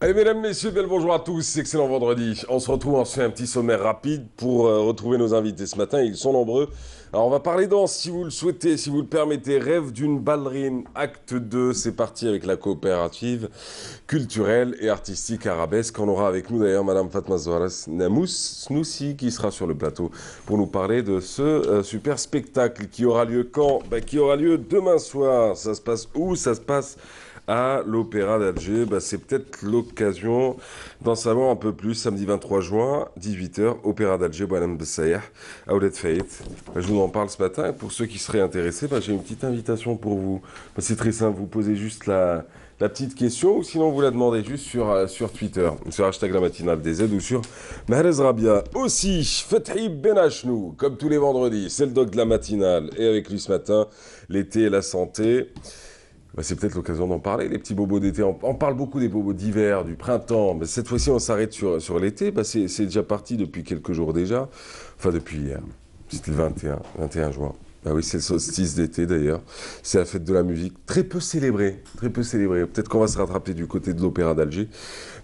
Allez, mesdames, messieurs, bien le bonjour à tous, excellent vendredi. On se retrouve, on se fait un petit sommaire rapide pour retrouver nos invités ce matin, ils sont nombreux. Alors, on va parler danse, si vous le souhaitez, si vous le permettez. Rêve d'une ballerine, acte 2, c'est parti avec la coopérative culturelle et artistique arabesque. On aura avec nous d'ailleurs Madame Fatma Zouaras Namous Snoussi qui sera sur le plateau pour nous parler de ce super spectacle qui aura lieu quand? Qui aura lieu demain soir. Ça se passe où? Ça se passe à l'Opéra d'Alger. C'est peut-être l'occasion d'en savoir un peu plus. Samedi 23 juin, 18h, Opéra d'Alger, Boualem Bessaïah, à Ouled Faït. Je vous en parle ce matin. Et pour ceux qui seraient intéressés, j'ai une petite invitation pour vous. C'est très simple, vous posez juste la petite question, ou sinon vous la demandez juste sur Twitter, sur hashtag la matinale des Z ou sur Mahrez Rabia. Aussi, Fethi Benachnou, comme tous les vendredis, c'est le doc de la matinale. Et avec lui ce matin, l'été et la santé. C'est peut-être l'occasion d'en parler, les petits bobos d'été. On parle beaucoup des bobos d'hiver, du printemps, mais cette fois-ci on s'arrête sur l'été. C'est déjà parti depuis quelques jours déjà. Enfin depuis hier. C'était le 21 juin. Oui, c'est le solstice d'été d'ailleurs. C'est la fête de la musique. Très peu célébrée, très peu célébrée. Peut-être qu'on va se rattraper du côté de l'Opéra d'Alger.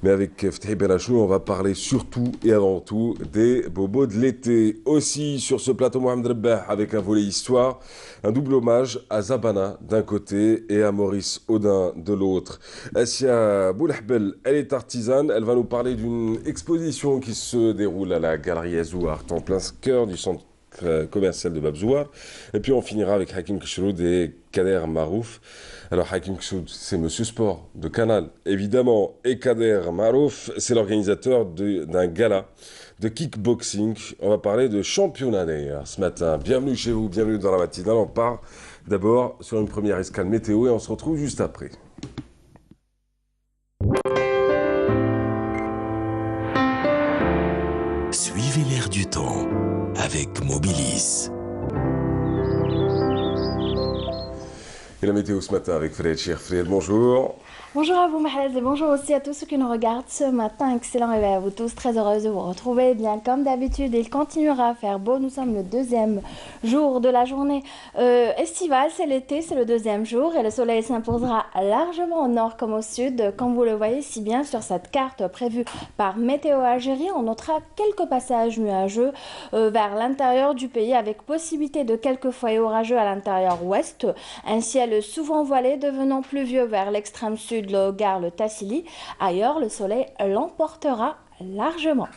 Mais avec Fethi Benachnou, on va parler surtout et avant tout des bobos de l'été. Aussi sur ce plateau Mohamed Rebbah avec un volet histoire, un double hommage à Zabana d'un côté et à Maurice Audin de l'autre. Assia Boulahbel, elle est artisane. Elle va nous parler d'une exposition qui se déroule à la Galerie Azouart en plein cœur du centre commercial de Babzouar. Et puis on finira avec Hakim Kishroud et Kader Marouf. Alors Hakim Kishroud, c'est Monsieur Sport de Canal, évidemment. Et Kader Marouf, c'est l'organisateur d'un gala de kickboxing. On va parler de championnat d'ailleurs ce matin. Bienvenue chez vous, bienvenue dans la matinale. On part d'abord sur une première escale météo et on se retrouve juste après. Suivez l'air du temps avec Mobilis. Et la météo ce matin avec Fred Cherfred. Bonjour. Bonjour à vous Mahrez et bonjour aussi à tous ceux qui nous regardent ce matin. Excellent réveil à vous tous, très heureuse de vous retrouver. Bien comme d'habitude, il continuera à faire beau. Nous sommes le deuxième jour de la journée estivale, c'est l'été, c'est le deuxième jour et le soleil s'imposera largement au nord comme au sud. Comme vous le voyez si bien sur cette carte prévue par Météo Algérie, on notera quelques passages nuageux vers l'intérieur du pays avec possibilité de quelques foyers orageux à l'intérieur ouest. Un ciel souvent voilé devenant pluvieux vers l'extrême sud, le Gard, le Tassili. Ailleurs, le soleil l'emportera largement.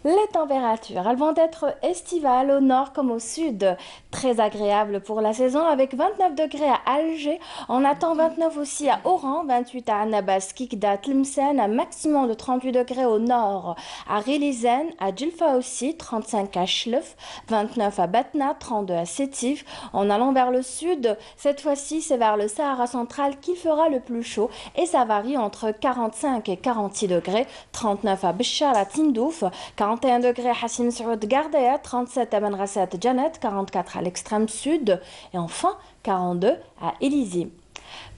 Les températures, elles vont être estivales au nord comme au sud, très agréables pour la saison avec 29 degrés à Alger, on attend 29 aussi à Oran, 28 à Annabas, Kikda, Tlemcen, un maximum de 38 degrés au nord, à Rilizen, à Djilfa aussi, 35 à Chlef, 29 à Batna, 32 à Sétif. En allant vers le sud, cette fois-ci c'est vers le Sahara central qu'il fera le plus chaud et ça varie entre 45 et 46 degrés, 39 à Béchar, à Tindouf, 41 degrés à Hassim Saoud Gardaya, 37 à Manrasat Janet, 44 à l'extrême sud et enfin 42 à Élysée.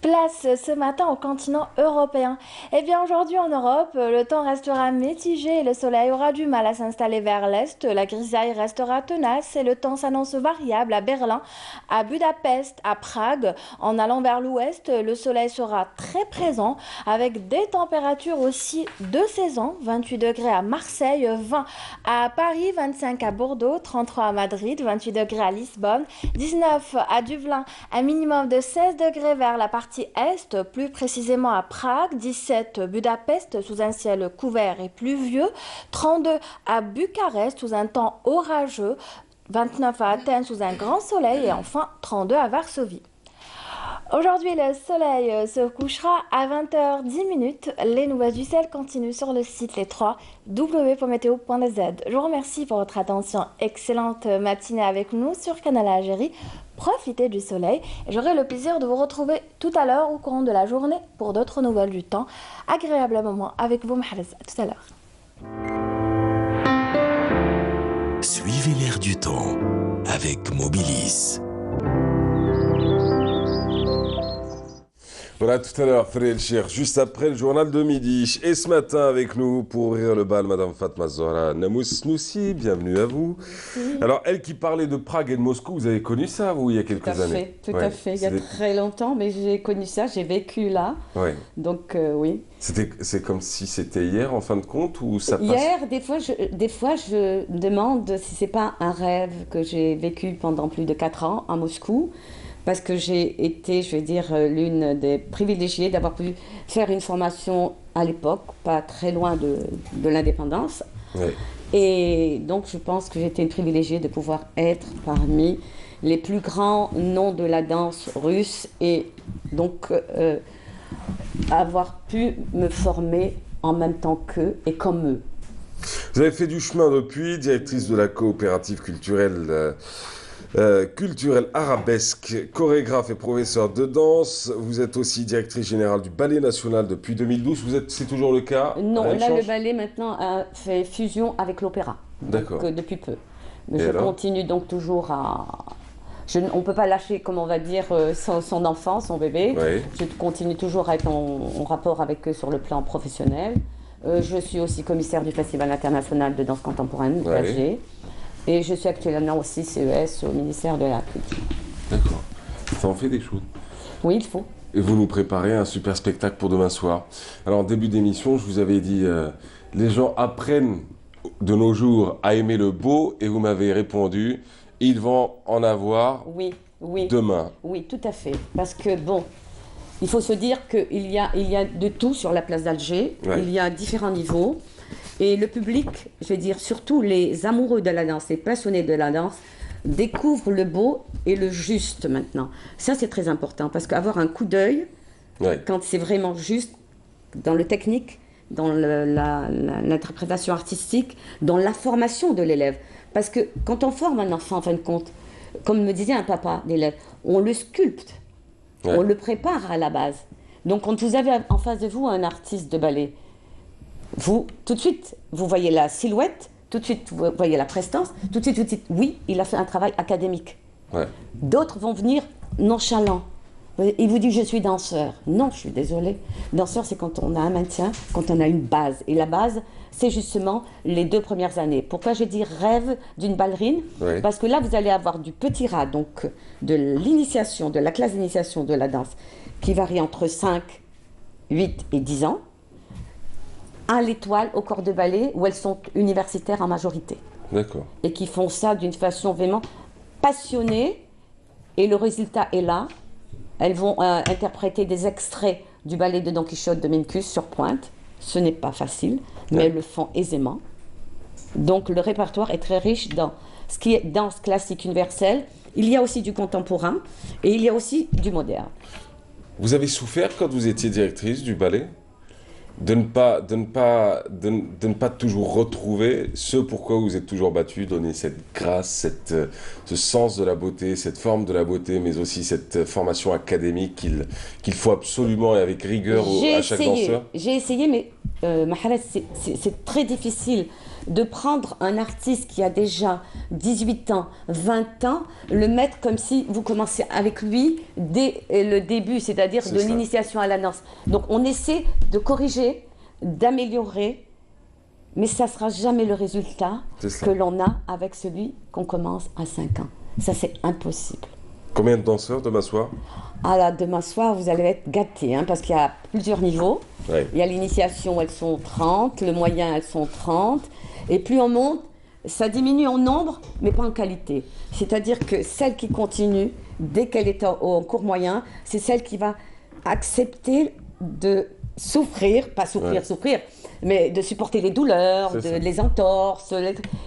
Place ce matin au continent européen. Eh bien aujourd'hui en Europe, le temps restera mitigé et le soleil aura du mal à s'installer vers l'est. La grisaille restera tenace et le temps s'annonce variable à Berlin, à Budapest, à Prague. En allant vers l'ouest, le soleil sera très présent avec des températures aussi de saison. 28 degrés à Marseille, 20 à Paris, 25 à Bordeaux, 33 à Madrid, 28 degrés à Lisbonne, 19 à Dublin, un minimum de 16 degrés vers la partie est, plus précisément à Prague, 17 Budapest sous un ciel couvert et pluvieux, 32 à Bucarest sous un temps orageux, 29 à Athènes sous un grand soleil et enfin 32 à Varsovie. Aujourd'hui, le soleil se couchera à 20h10. Les nouvelles du ciel continuent sur le site les 3 w.meteo.z. Je vous remercie pour votre attention. Excellente matinée avec nous sur Canal Algérie. Profitez du soleil et j'aurai le plaisir de vous retrouver tout à l'heure au courant de la journée pour d'autres nouvelles du temps. Agréable moment avec vous, Mahrez. À tout à l'heure. Suivez l'air du temps avec Mobilis. Voilà, tout à l'heure, Frère Cher, juste après le journal de midi. Et ce matin, avec nous, pour ouvrir le bal, Madame Fatma Zahra Namous Noussi, bienvenue à vous. Merci. Alors, elle qui parlait de Prague et de Moscou, vous avez connu ça, vous, il y a quelques années? Tout à fait, il y a très longtemps, mais j'ai connu ça, j'ai vécu là. Ouais. Donc, oui. C'est comme si c'était hier, en fin de compte, ou ça passe? Hier, des fois, je me demande si c'est pas un rêve que j'ai vécu pendant plus de 4 ans à Moscou. Parce que j'ai été, je vais dire, l'une des privilégiées d'avoir pu faire une formation à l'époque, pas très loin de l'indépendance. Ouais. Et donc, je pense que j'étais une privilégiée de pouvoir être parmi les plus grands noms de la danse russe et donc avoir pu me former en même temps qu'eux et comme eux. Vous avez fait du chemin depuis, directrice de la coopérative culturelle arabesque, chorégraphe et professeur de danse. Vous êtes aussi directrice générale du Ballet National depuis 2012. C'est toujours le cas? Non, Rien là, change? le ballet maintenant a fait fusion avec l'opéra. D'accord. Donc, depuis peu. Mais Et je alors continue donc toujours à... on ne peut pas lâcher, comme on va dire, son enfant, son bébé. Ouais. Je continue toujours à être en rapport avec eux sur le plan professionnel. Je suis aussi commissaire du Festival international de danse contemporaine, Ouais. FG. Et je suis actuellement aussi CES au ministère de la Culture. D'accord. Ça en fait des choses. Oui, il faut. Et vous nous préparez un super spectacle pour demain soir. Alors, en début d'émission, je vous avais dit, les gens apprennent de nos jours à aimer le beau, et vous m'avez répondu, ils vont en avoir Oui, oui. demain. Oui, tout à fait. Parce que, bon, il faut se dire qu'il y a de tout sur la place d'Alger. Ouais. Il y a différents niveaux. Et le public, je vais dire, surtout les amoureux de la danse, les passionnés de la danse, découvrent le beau et le juste maintenant. Ça, c'est très important. Parce qu'avoir un coup d'œil, Ouais. quand c'est vraiment juste dans le technique, dans l'interprétation artistique, dans la formation de l'élève. Parce que quand on forme un enfant, en fin de compte, comme me disait un papa d'élève, on le sculpte, Ouais. on le prépare à la base. Donc quand vous avez en face de vous un artiste de ballet, vous, tout de suite, vous voyez la silhouette, tout de suite, vous voyez la prestance, tout de suite, oui, il a fait un travail académique. Ouais. D'autres vont venir nonchalants. Il vous dit je suis danseur. Non, je suis désolée. Danseur, c'est quand on a un maintien, quand on a une base. Et la base, c'est justement les 2 premières années. Pourquoi je dis rêve d'une ballerine? Ouais. Parce que là, vous allez avoir du petit rat, donc de l'initiation, de la classe d'initiation de la danse, qui varie entre 5, 8 et 10 ans, à l'étoile, au corps de ballet, où elles sont universitaires en majorité. D'accord. Et qui font ça d'une façon vraiment passionnée. Et le résultat est là. Elles vont interpréter des extraits du ballet de Don Quichotte de Minkus sur pointe. Ce n'est pas facile, mais elles le font aisément. Donc le répertoire est très riche dans ce qui est danse classique universelle. Il y a aussi du contemporain et il y a aussi du moderne. Vous avez souffert quand vous étiez directrice du ballet de ne pas toujours retrouver ce pourquoi vous êtes toujours battu, donner cette grâce, ce sens de la beauté, cette forme de la beauté, mais aussi cette formation académique qu'il faut absolument et avec rigueur à chaque danseur? J'ai essayé, mais Maharet, c'est très difficile de prendre un artiste qui a déjà 18 ans, 20 ans, le mettre comme si vous commencez avec lui dès le début, c'est-à-dire de l'initiation à la danse. Donc on essaie de corriger, d'améliorer, mais ça ne sera jamais le résultat que l'on a avec celui qu'on commence à 5 ans. Ça, c'est impossible. Combien de danseurs demain soir? Ah là, demain soir, vous allez être gâtés, hein, parce qu'il y a plusieurs niveaux. Ouais. Il y a l'initiation, elles sont 30, le moyen, elles sont 30. Et plus on monte, ça diminue en nombre, mais pas en qualité. C'est-à-dire que celle qui continue, dès qu'elle est en cours moyen, c'est celle qui va accepter de souffrir, pas souffrir, souffrir, mais de supporter les douleurs, les entorses,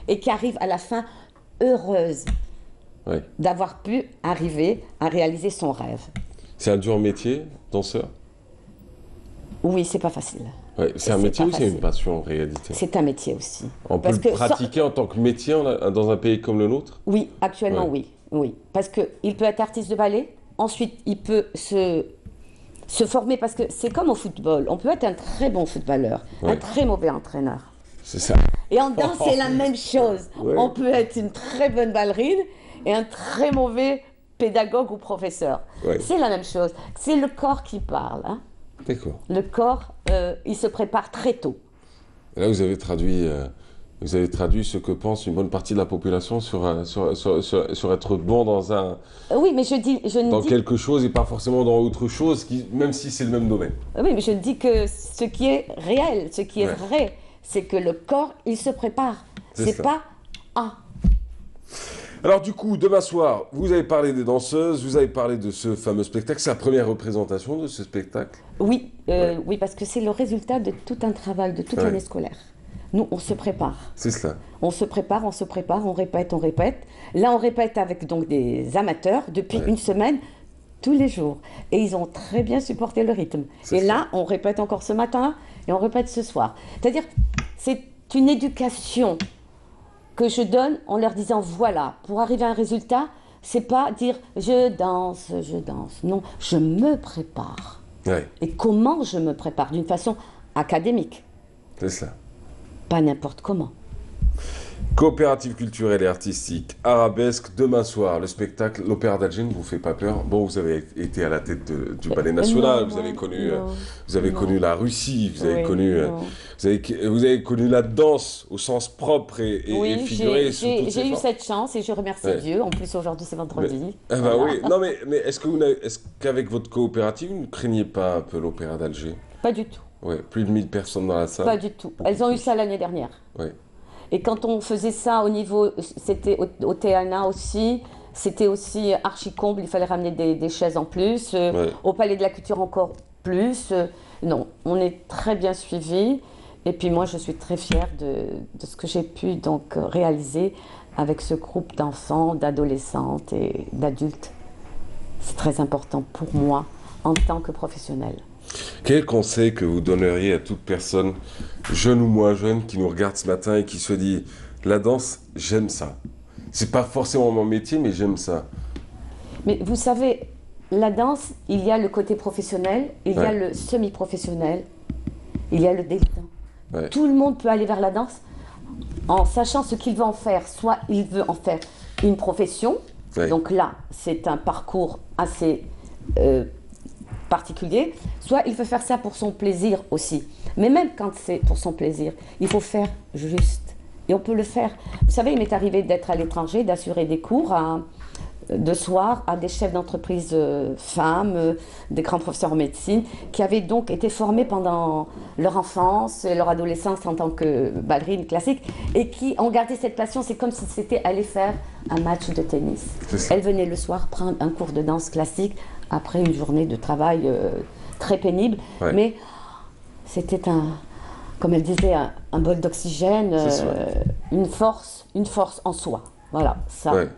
et qui arrive à la fin heureuse d'avoir pu arriver à réaliser son rêve. C'est un dur métier, danseur? Oui, c'est pas facile. Ouais, c'est un métier ou c'est une passion en réalité? C'est un métier aussi. On peut le pratiquer en tant que métier dans un pays comme le nôtre? Oui, actuellement oui. Parce qu'il peut être artiste de ballet, ensuite il peut se former, parce que c'est comme au football. On peut être un très bon footballeur, un très mauvais entraîneur. C'est ça. Et en danse, c'est la même chose. On peut être une très bonne ballerine et un très mauvais pédagogue ou professeur. Ouais. C'est la même chose. C'est le corps qui parle. Hein. D'accord. Le corps, il se prépare très tôt. Et là, vous avez traduit ce que pense une bonne partie de la population sur être bon Oui, mais je ne dis... quelque chose et pas forcément dans autre chose, même si c'est le même domaine. Oui, mais je dis que ce qui est réel, ce qui est vrai, c'est que le corps, il se prépare. C'est pas ah. Alors du coup, demain soir, vous avez parlé des danseuses, vous avez parlé de ce fameux spectacle. C'est la première représentation de ce spectacle? Oui, oui, parce que c'est le résultat de tout un travail, de toute l'année scolaire. Nous, on se prépare. C'est cela. On se prépare, on répète, on répète. Là, on répète avec donc des amateurs depuis une semaine, tous les jours. Et ils ont très bien supporté le rythme. Et là, on répète encore ce matin et on répète ce soir. C'est-à-dire, c'est une éducation que je donne en leur disant, voilà, pour arriver à un résultat, c'est pas dire je danse. Non, je me prépare. Ouais. Et comment je me prépare? D'une façon académique. C'est ça. Pas n'importe comment. Coopérative culturelle et artistique, Arabesque, demain soir, le spectacle, l'Opéra d'Alger ne vous fait pas peur? Bon, vous avez été à la tête du Ballet National, vous avez connu la Russie, vous avez connu la danse au sens propre et figuré. J'ai eu cette chance et je remercie Dieu. En plus, aujourd'hui, c'est vendredi. Oui. Non, mais est-ce qu'avec votre coopérative, vous ne craignez pas un peu l'Opéra d'Alger? Pas du tout. Ouais, plus de 1000 personnes dans la salle. Pas du tout. Elles ont eu ça l'année dernière. Ouais. Et quand on faisait ça au niveau, c'était au Théana aussi, c'était aussi archi comble, il fallait ramener des chaises en plus, au Palais de la Culture encore plus. Non, on est très bien suivis. Et puis moi, je suis très fière de ce que j'ai pu donc réaliser avec ce groupe d'enfants, d'adolescentes et d'adultes. C'est très important pour moi en tant que professionnelle. Quel conseil que vous donneriez à toute personne, jeune ou moins jeune, qui nous regarde ce matin et qui se dit « La danse, j'aime ça. C'est pas forcément mon métier, mais j'aime ça. » Mais vous savez, la danse, il y a le côté professionnel, il y a le semi-professionnel, il y a le débutant. Ouais. Tout le monde peut aller vers la danse en sachant ce qu'il veut en faire. Soit il veut en faire une profession, donc là, c'est un parcours assez particulier, soit il veut faire ça pour son plaisir aussi. Mais même quand c'est pour son plaisir, il faut faire juste. Et on peut le faire. Vous savez, il m'est arrivé d'être à l'étranger, d'assurer des cours de soir à des chefs d'entreprise femmes, des grands professeurs en médecine, qui avaient donc été formés pendant leur enfance et leur adolescence en tant que ballerines classiques, et qui ont gardé cette passion. C'est comme si c'était aller faire un match de tennis. Elles venaient le soir prendre un cours de danse classique après une journée de travail très pénible, mais c'était comme elle disait, un bol d'oxygène, une force en soi. Voilà,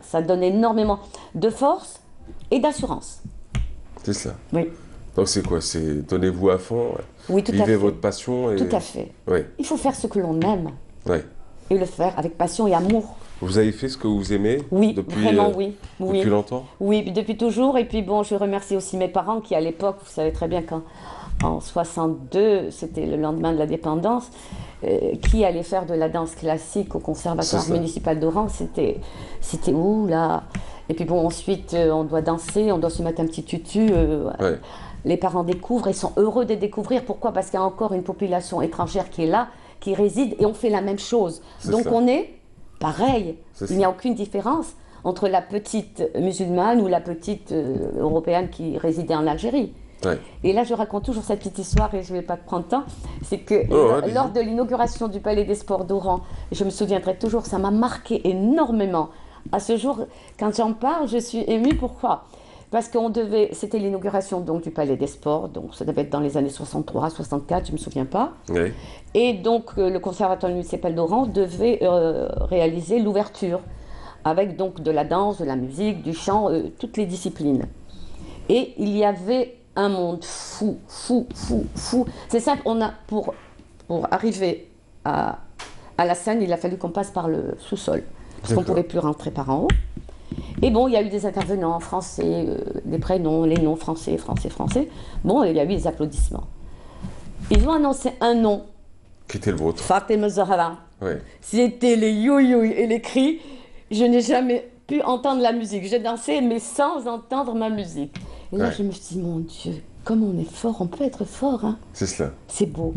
ça donne énormément de force et d'assurance. C'est ça. Oui. Donc c'est quoi? C'est donnez-vous à fond, oui, tout à fait. Vivez votre passion. Tout à fait. Il faut faire ce que l'on aime et le faire avec passion et amour. Vous avez fait ce que vous aimez? Oui, depuis, vraiment oui. Depuis longtemps? Oui, depuis toujours. Et puis bon, je remercie aussi mes parents qui à l'époque, vous savez très bien qu'en 62, c'était le lendemain de la dépendance, qui allait faire de la danse classique au conservatoire municipal d'Oran, c'était ouh là. Et puis bon, ensuite, on doit danser, on doit se mettre un petit tutu. Les parents découvrent et sont heureux de découvrir. Pourquoi? Parce qu'il y a encore une population étrangère qui est là, qui réside, et on fait la même chose. Donc on est pareil. Il n'y a aucune différence entre la petite musulmane ou la petite européenne qui résidait en Algérie. Et là, je raconte toujours cette petite histoire et je ne vais pas prendre temps. C'est que lors de l'inauguration du Palais des Sports d'Oran, je me souviendrai toujours, ça m'a marqué énormément. À ce jour, quand j'en parle, je suis émue. Pourquoi? Parce c'était l'inauguration donc du Palais des Sports, donc ça devait être dans les années 63, 64, je ne me souviens pas. Et donc le conservatoire municipal d'Oran devait réaliser l'ouverture avec donc de la danse, de la musique, du chant, toutes les disciplines. Et il y avait un monde fou. C'est simple, pour arriver à la scène, il a fallu qu'on passe par le sous-sol, parce qu'on ne pouvait plus rentrer par en haut. Et bon, il y a eu des intervenants français, des prénoms, les noms français. Bon, il y a eu des applaudissements. Ils ont annoncé un nom. Qui était le vôtre? Fatima Zahra. C'était les yo-yo et les cris. Je n'ai jamais pu entendre la musique. J'ai dansé, mais sans entendre ma musique. Et là, Ouais. je me suis dit, mon Dieu, comme on est fort, on peut être fort. Hein. C'est cela. C'est beau.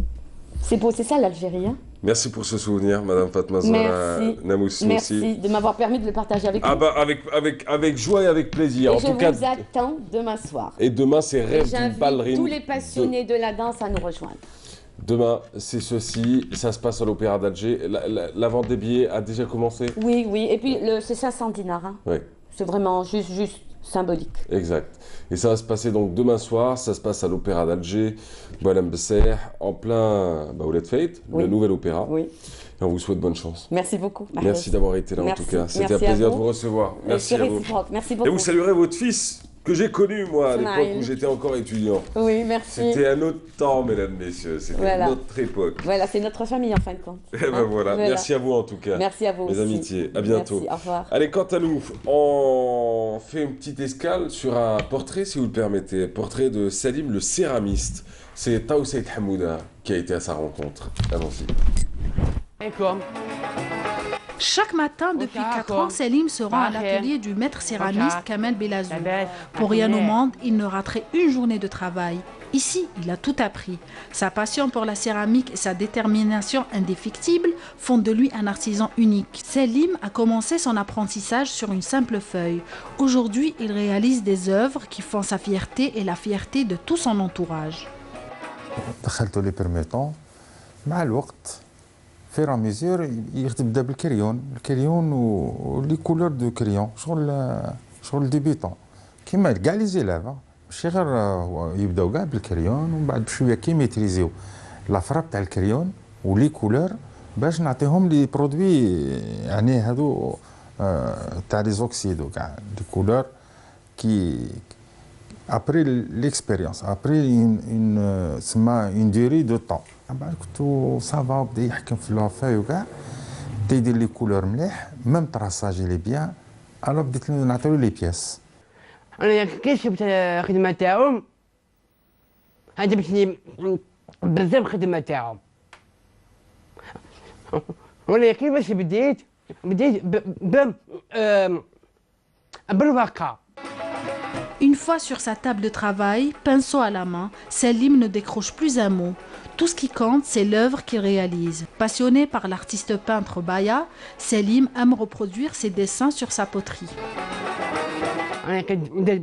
C'est beau, c'est ça l'Algérie. Hein. Merci pour ce souvenir, Madame Fatma Zahra Merci. Namoussi Merci aussi. de m'avoir permis de le partager avec Ah vous. bah avec joie et avec plaisir. Et En je tout cas. vous attends demain soir. Et demain, c'est Et Rêve d'une j'invite ballerine. tous les passionnés de la danse à nous rejoindre. Demain, c'est ceci. Ça se passe à l'Opéra d'Alger. La vente des billets a déjà commencé. Oui, oui. Et puis, c'est 500 dinars. Hein. Oui, C'est vraiment juste symbolique. exact. Et ça va se passer donc demain soir. Ça se passe à l'Opéra d'Alger, Boualem Besser, en plein Ouled Fate, Oui. le nouvel opéra. Oui. Et on vous souhaite bonne chance. Merci beaucoup. Merci d'avoir été là Merci. en tout cas. C'était un Merci à plaisir de vous. vous recevoir. Merci C'est à vous. réciproque. Merci Et beaucoup. vous saluerez votre fils que j'ai connu moi à l'époque Smaïl. où j'étais encore étudiant. Oui, merci. C'était un autre temps, mesdames, messieurs. C'était Voilà. une autre époque. Voilà, c'est notre famille en fin de compte. Et ben Hein, voilà. Merci à vous en tout cas. Merci à vous Mes aussi. amitiés. À bientôt. Merci, au revoir. Allez, quant à nous, on fait une petite escale sur un portrait, si vous le permettez. Portrait de Salim le céramiste. C'est Taoussaïd Hamouda qui a été à sa rencontre. Allons-y. Chaque matin, depuis 4 ans, Selim se rend à l'atelier du maître céramiste Kamel Belazou. Pour rien au monde, il ne raterait une journée de travail. Ici, il a tout appris. Sa passion pour la céramique et sa détermination indéfectible font de lui un artisan unique. Selim a commencé son apprentissage sur une simple feuille. Aujourd'hui, il réalise des œuvres qui font sa fierté et la fierté de tout son entourage. دخلت لي بيرميتون مع الوقت فير ميزور يبدا بالكريون ولي كولور دو كريون شغل ديبيتون كيما كاع لي زيلاف ماشي غير يبداو كاع بالكريون ومن بعد بشويه كي ميتريزيو لافرا تاع الكريون ولي كولور باش نعطيهم لي برودوي يعني هادو تاع لي زوكسيدو كاع لي كولور كي après l'expérience, après une durée de temps. بعد كنت صافا بدا يحكم في لافاي وكاع بدا يدير لي كولور مليح ميم طراساج لي بيان الو بديت نعطيو لي بياس. انا كي شفت الخدمه تاعهم عجبتني بزاف الخدمه تاعهم ولكن باش بديت بالواقع. Une fois sur sa table de travail, pinceau à la main, Selim ne décroche plus un mot. Tout ce qui compte, c'est l'œuvre qu'il réalise. Passionné par l'artiste peintre Baya, Selim aime reproduire ses dessins sur sa poterie. انا كنت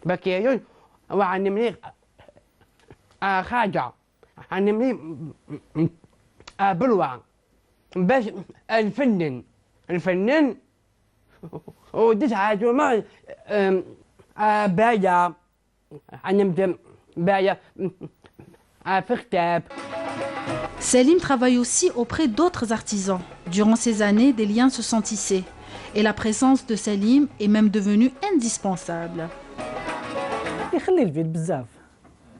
بكيون وعلمني حاجه علمني بالوعي باش الفنان وديت عادو ما بايع علمت بايع في كتاب. Selim travaille aussi auprès d'autres artisans. Durant ces années, des liens se sont tissés. Et la présence de Selim est même devenue indispensable. يخلي الفيد بزاف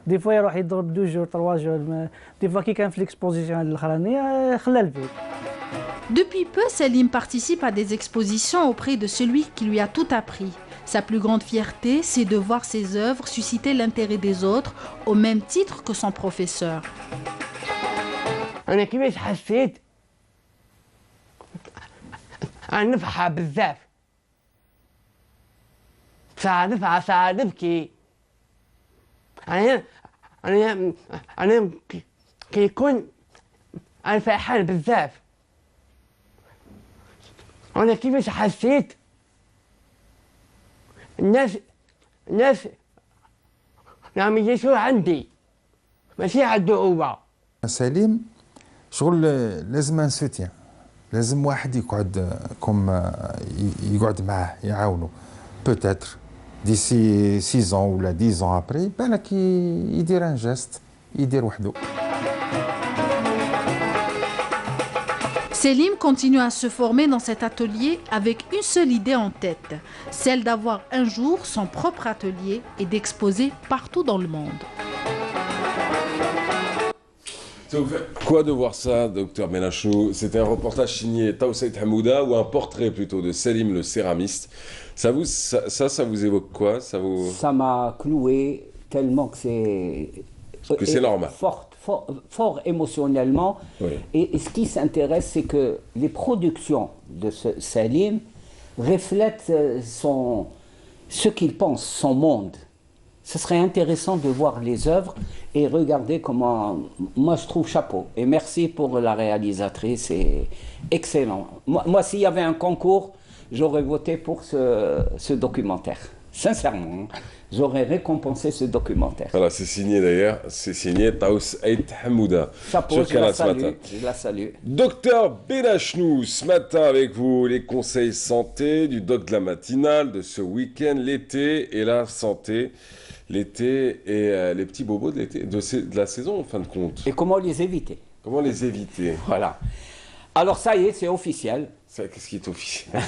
دي فوا يروح يضرب 2 جور 3 جور دي فوا كي كان في ليكسبوزيسيون الاخرانيه خلى الفيد. Depuis peu, Selim participe à des expositions auprès de celui qui lui a tout appris. Sa plus grande fierté, c'est de voir ses œuvres susciter l'intérêt des autres au même titre que son professeur. انا كيفاش حسيت انا نفحها بزاف ساعة نفحها ساعة نبكي انا كيكون انا فرحان بزاف انا كيفاش حسيت الناس راهم يجيو عندي ماشي عنده هو. سليم شغل لازم ان سوتيان لازم واحد يقعد يقعد معاه يعاونو بوتيتر ديسي 6 ans ولا 10 ans ابري بالك يدير ان جيست يدير وحده. Selim continue à se former dans cet atelier avec une seule idée en tête, celle d'avoir un jour son propre atelier et d'exposer partout dans le monde. Ça vous fait quoi de voir ça, docteur Benachou? C'était un reportage signé Taoussaïd Hamouda ou un portrait plutôt de Selim le céramiste. Ça vous évoque quoi? Ça m'a cloué tellement que c'est normal. Fort émotionnellement. Oui. Et ce qui s'intéresse, c'est que les productions de Selim reflète ce qu'il pense, son monde. Ce serait intéressant de voir les œuvres et regarder comment... Moi, je trouve chapeau. Et merci pour la réalisatrice, c'est excellent. Moi, s'il y avait un concours, j'aurais voté pour ce documentaire. Sincèrement, j'aurais récompensé ce documentaire. Voilà, c'est signé d'ailleurs, c'est signé Taous Aït Hamouda. Chapeau, je la salue. Docteur Benachnou, ce matin avec vous, les conseils santé du doc de la matinale, de ce week-end, l'été et la santé. L'été et les petits bobos de l'été, de la saison en fin de compte. Et comment les éviter? Comment les éviter? Voilà. Alors ça y est, c'est officiel. Qu'est-ce qui est officiel?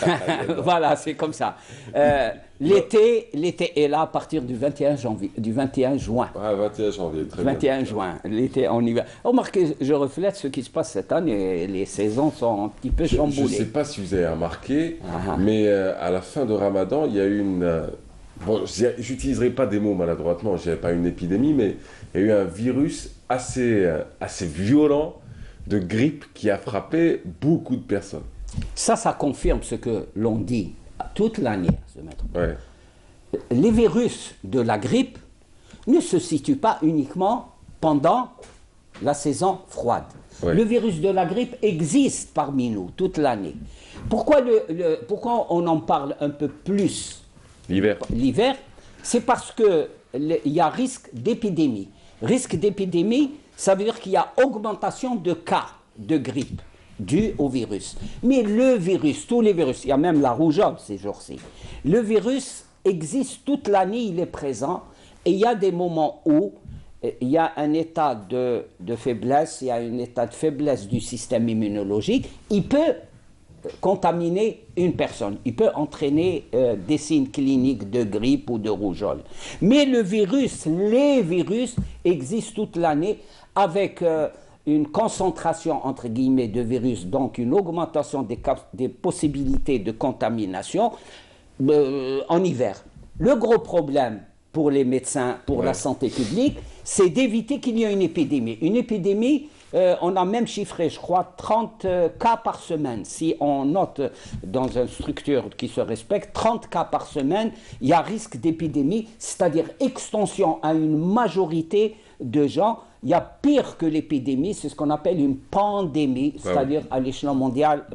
Voilà, c'est comme ça. L'été est là à partir du 21 juin. Ah, 21 janvier, très 21 juin, l'été, on y va. Remarquez, je reflète ce qui se passe cette année, les saisons sont un petit peu chamboulées. Je ne sais pas si vous avez remarqué, mais à la fin de Ramadan, il y a eu une... Bon, j'utiliserai pas des mots maladroitement, je n'avais pas une épidémie, mais il y a eu un virus assez violent de grippe qui a frappé beaucoup de personnes. Ça confirme ce que l'on dit toute l'année, ce maître. Ouais. Les virus de la grippe ne se situent pas uniquement pendant la saison froide. Ouais. Le virus de la grippe existe parmi nous toute l'année. Pourquoi on en parle un peu plus l'hiver, c'est parce qu'il y a risque d'épidémie. Risque d'épidémie, ça veut dire qu'il y a augmentation de cas de grippe dû au virus. Mais le virus, tous les virus, il y a même la rougeole ces jours-ci, le virus existe toute l'année, il est présent, et il y a des moments où il y a un état de faiblesse, il y a un état de faiblesse du système immunologique, il peut contaminer une personne. Il peut entraîner des signes cliniques de grippe ou de rougeole. Mais les virus existent toute l'année avec une concentration, entre guillemets, de virus, donc une augmentation des possibilités de contamination en hiver. Le gros problème pour les médecins, pour la santé publique, c'est d'éviter qu'il y ait une épidémie. Une épidémie, on a même chiffré, je crois, 30 cas par semaine. Si on note dans une structure qui se respecte, 30 cas par semaine, il y a risque d'épidémie, c'est-à-dire extension à une majorité de gens. Il y a pire que l'épidémie, c'est ce qu'on appelle une pandémie, c'est-à-dire à l'échelon mondial,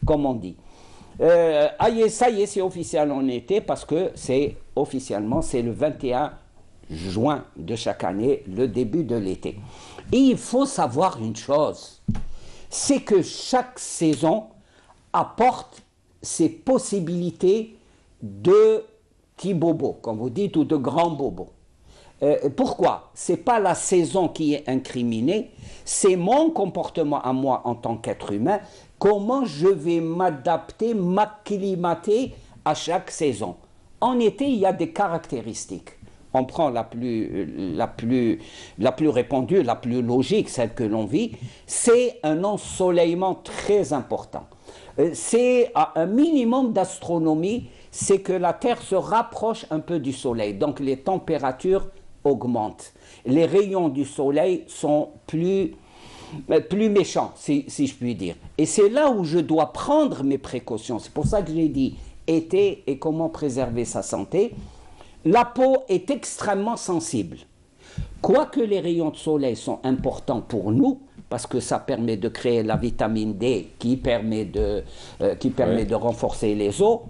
comme on dit. Ça y est, c'est officiel en été parce que officiellement, c'est le 21 juin de chaque année, le début de l'été. Et il faut savoir une chose, c'est que chaque saison apporte ses possibilités de petits bobos, comme vous dites, ou de grands bobos. Pourquoi? Ce n'est pas la saison qui est incriminée, c'est mon comportement à moi en tant qu'être humain, comment je vais m'adapter, m'acclimater à chaque saison. En été, il y a des caractéristiques. On prend la plus répandue, la plus logique, celle que l'on vit, c'est un ensoleillement très important. C'est un minimum d'astronomie, c'est que la Terre se rapproche un peu du Soleil, donc les températures augmentent. Les rayons du Soleil sont plus méchants, si je puis dire. Et c'est là où je dois prendre mes précautions. C'est pour ça que j'ai dit été et comment préserver sa santé. La peau est extrêmement sensible. Quoique les rayons de soleil sont importants pour nous, parce que ça permet de créer la vitamine D qui permet de renforcer les os,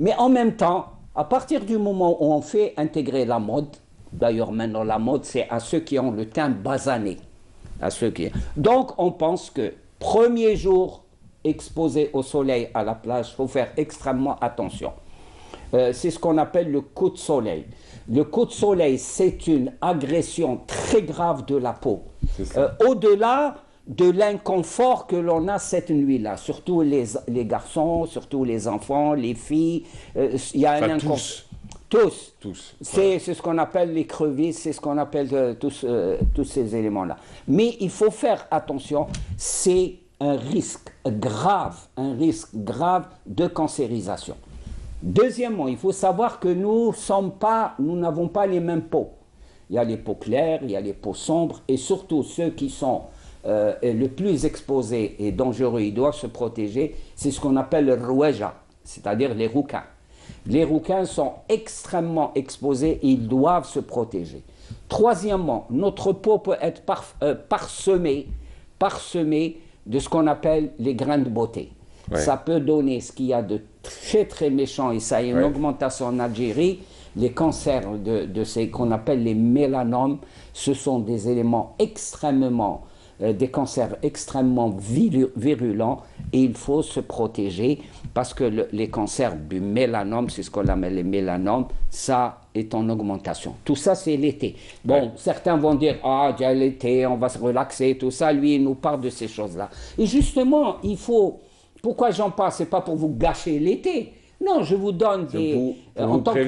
mais en même temps, à partir du moment où on fait intégrer la mode, d'ailleurs maintenant la mode c'est à ceux qui ont le teint basané, donc on pense que premier jour exposé au soleil à la plage, il faut faire extrêmement attention. C'est ce qu'on appelle le coup de soleil. Le coup de soleil, c'est une agression très grave de la peau. Au-delà de l'inconfort que l'on a cette nuit-là, surtout les garçons, surtout les enfants, les filles, il y a un inconfort. Tous. C'est ce qu'on appelle les crevisses, c'est ce qu'on appelle tous ces éléments-là. Mais il faut faire attention, c'est un risque grave de cancérisation. Deuxièmement, il faut savoir que nous n'avons pas les mêmes peaux. Il y a les peaux claires, il y a les peaux sombres, et surtout ceux qui sont le plus exposés et dangereux, ils doivent se protéger, c'est ce qu'on appelle le rouéja. c'est-à-dire les rouquins. Les rouquins sont extrêmement exposés et ils doivent se protéger. Troisièmement, notre peau peut être parsemée de ce qu'on appelle les grains de beauté. Ouais. Ça peut donner ce qu'il y a de très très méchant, et ça a une augmentation en Algérie. Les cancers de ces qu'on appelle les mélanomes, ce sont des éléments extrêmement, des cancers extrêmement virulents, et il faut se protéger parce que les cancers du mélanome, c'est ce qu'on appelle les mélanomes, ça est en augmentation. Tout ça, c'est l'été. Bon, certains vont dire, ah, déjà l'été, on va se relaxer, tout ça. Lui, il nous parle de ces choses-là. Et justement, il faut... Pourquoi j'en parle? C'est pas pour vous gâcher l'été. Non, je vous donne des... en tant que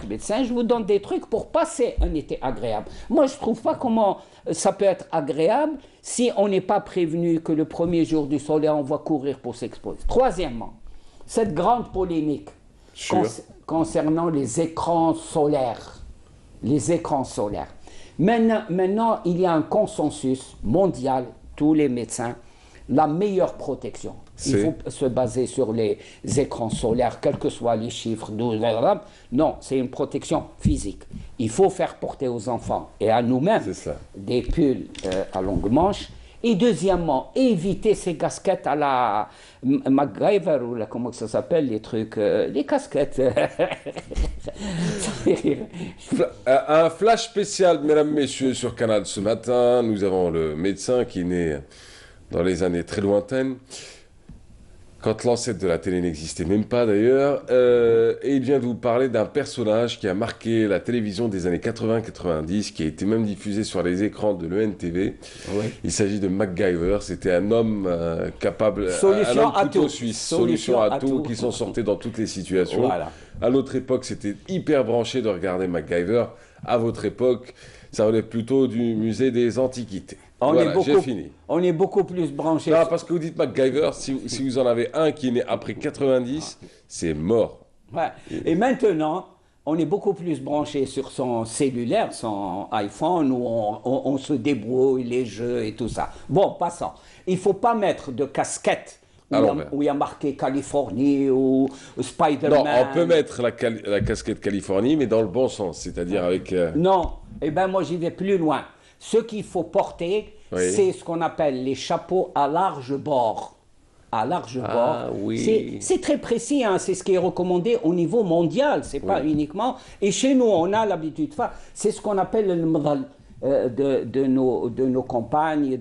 médecin, je vous donne des trucs pour passer un été agréable. Moi, je trouve pas comment ça peut être agréable si on n'est pas prévenu que le premier jour du soleil, on va courir pour s'exposer. Troisièmement, cette grande polémique concernant les écrans solaires. Les écrans solaires. Maintenant, il y a un consensus mondial, tous les médecins, la meilleure protection. Il faut se baser sur les écrans solaires, quels que soient les chiffres. Non, c'est une protection physique. Il faut faire porter aux enfants et à nous-mêmes des pulls à longue manche. Et deuxièmement, éviter ces casquettes à la MacGyver, ou comment ça s'appelle, les trucs, les casquettes. Un flash spécial, mesdames, messieurs, sur Canal ce matin. Nous avons le médecin qui est né dans les années très lointaines, quand l'ancêtre de la télé n'existait même pas d'ailleurs, et il vient de vous parler d'un personnage qui a marqué la télévision des années 80-90, qui a été même diffusé sur les écrans de l'ENTV. Oui. Il s'agit de MacGyver, c'était un homme capable, un homme couteau suisse, solution à tout, qui s'en sortait dans toutes les situations. Voilà. À notre époque, c'était hyper branché de regarder MacGyver. À votre époque, ça relève plutôt du musée des Antiquités. On est beaucoup plus branché. Non, parce que vous dites MacGyver, si vous en avez un qui est né après 90, c'est mort. Ouais. Et maintenant, on est beaucoup plus branché sur son cellulaire, son iPhone, où on se débrouille, les jeux et tout ça. Bon, passons. Il ne faut pas mettre de casquette où il y a marqué Californie ou Spider-Man. Non, on peut mettre la casquette Californie, mais dans le bon sens, c'est-à-dire avec... Non, eh bien moi j'y vais plus loin. Ce qu'il faut porter, c'est ce qu'on appelle les chapeaux à large bord. À large bord. Oui. C'est très précis, hein, c'est ce qui est recommandé au niveau mondial, c'est pas uniquement. Et chez nous, on a l'habitude de faire. C'est ce qu'on appelle le mdal de nos campagnes,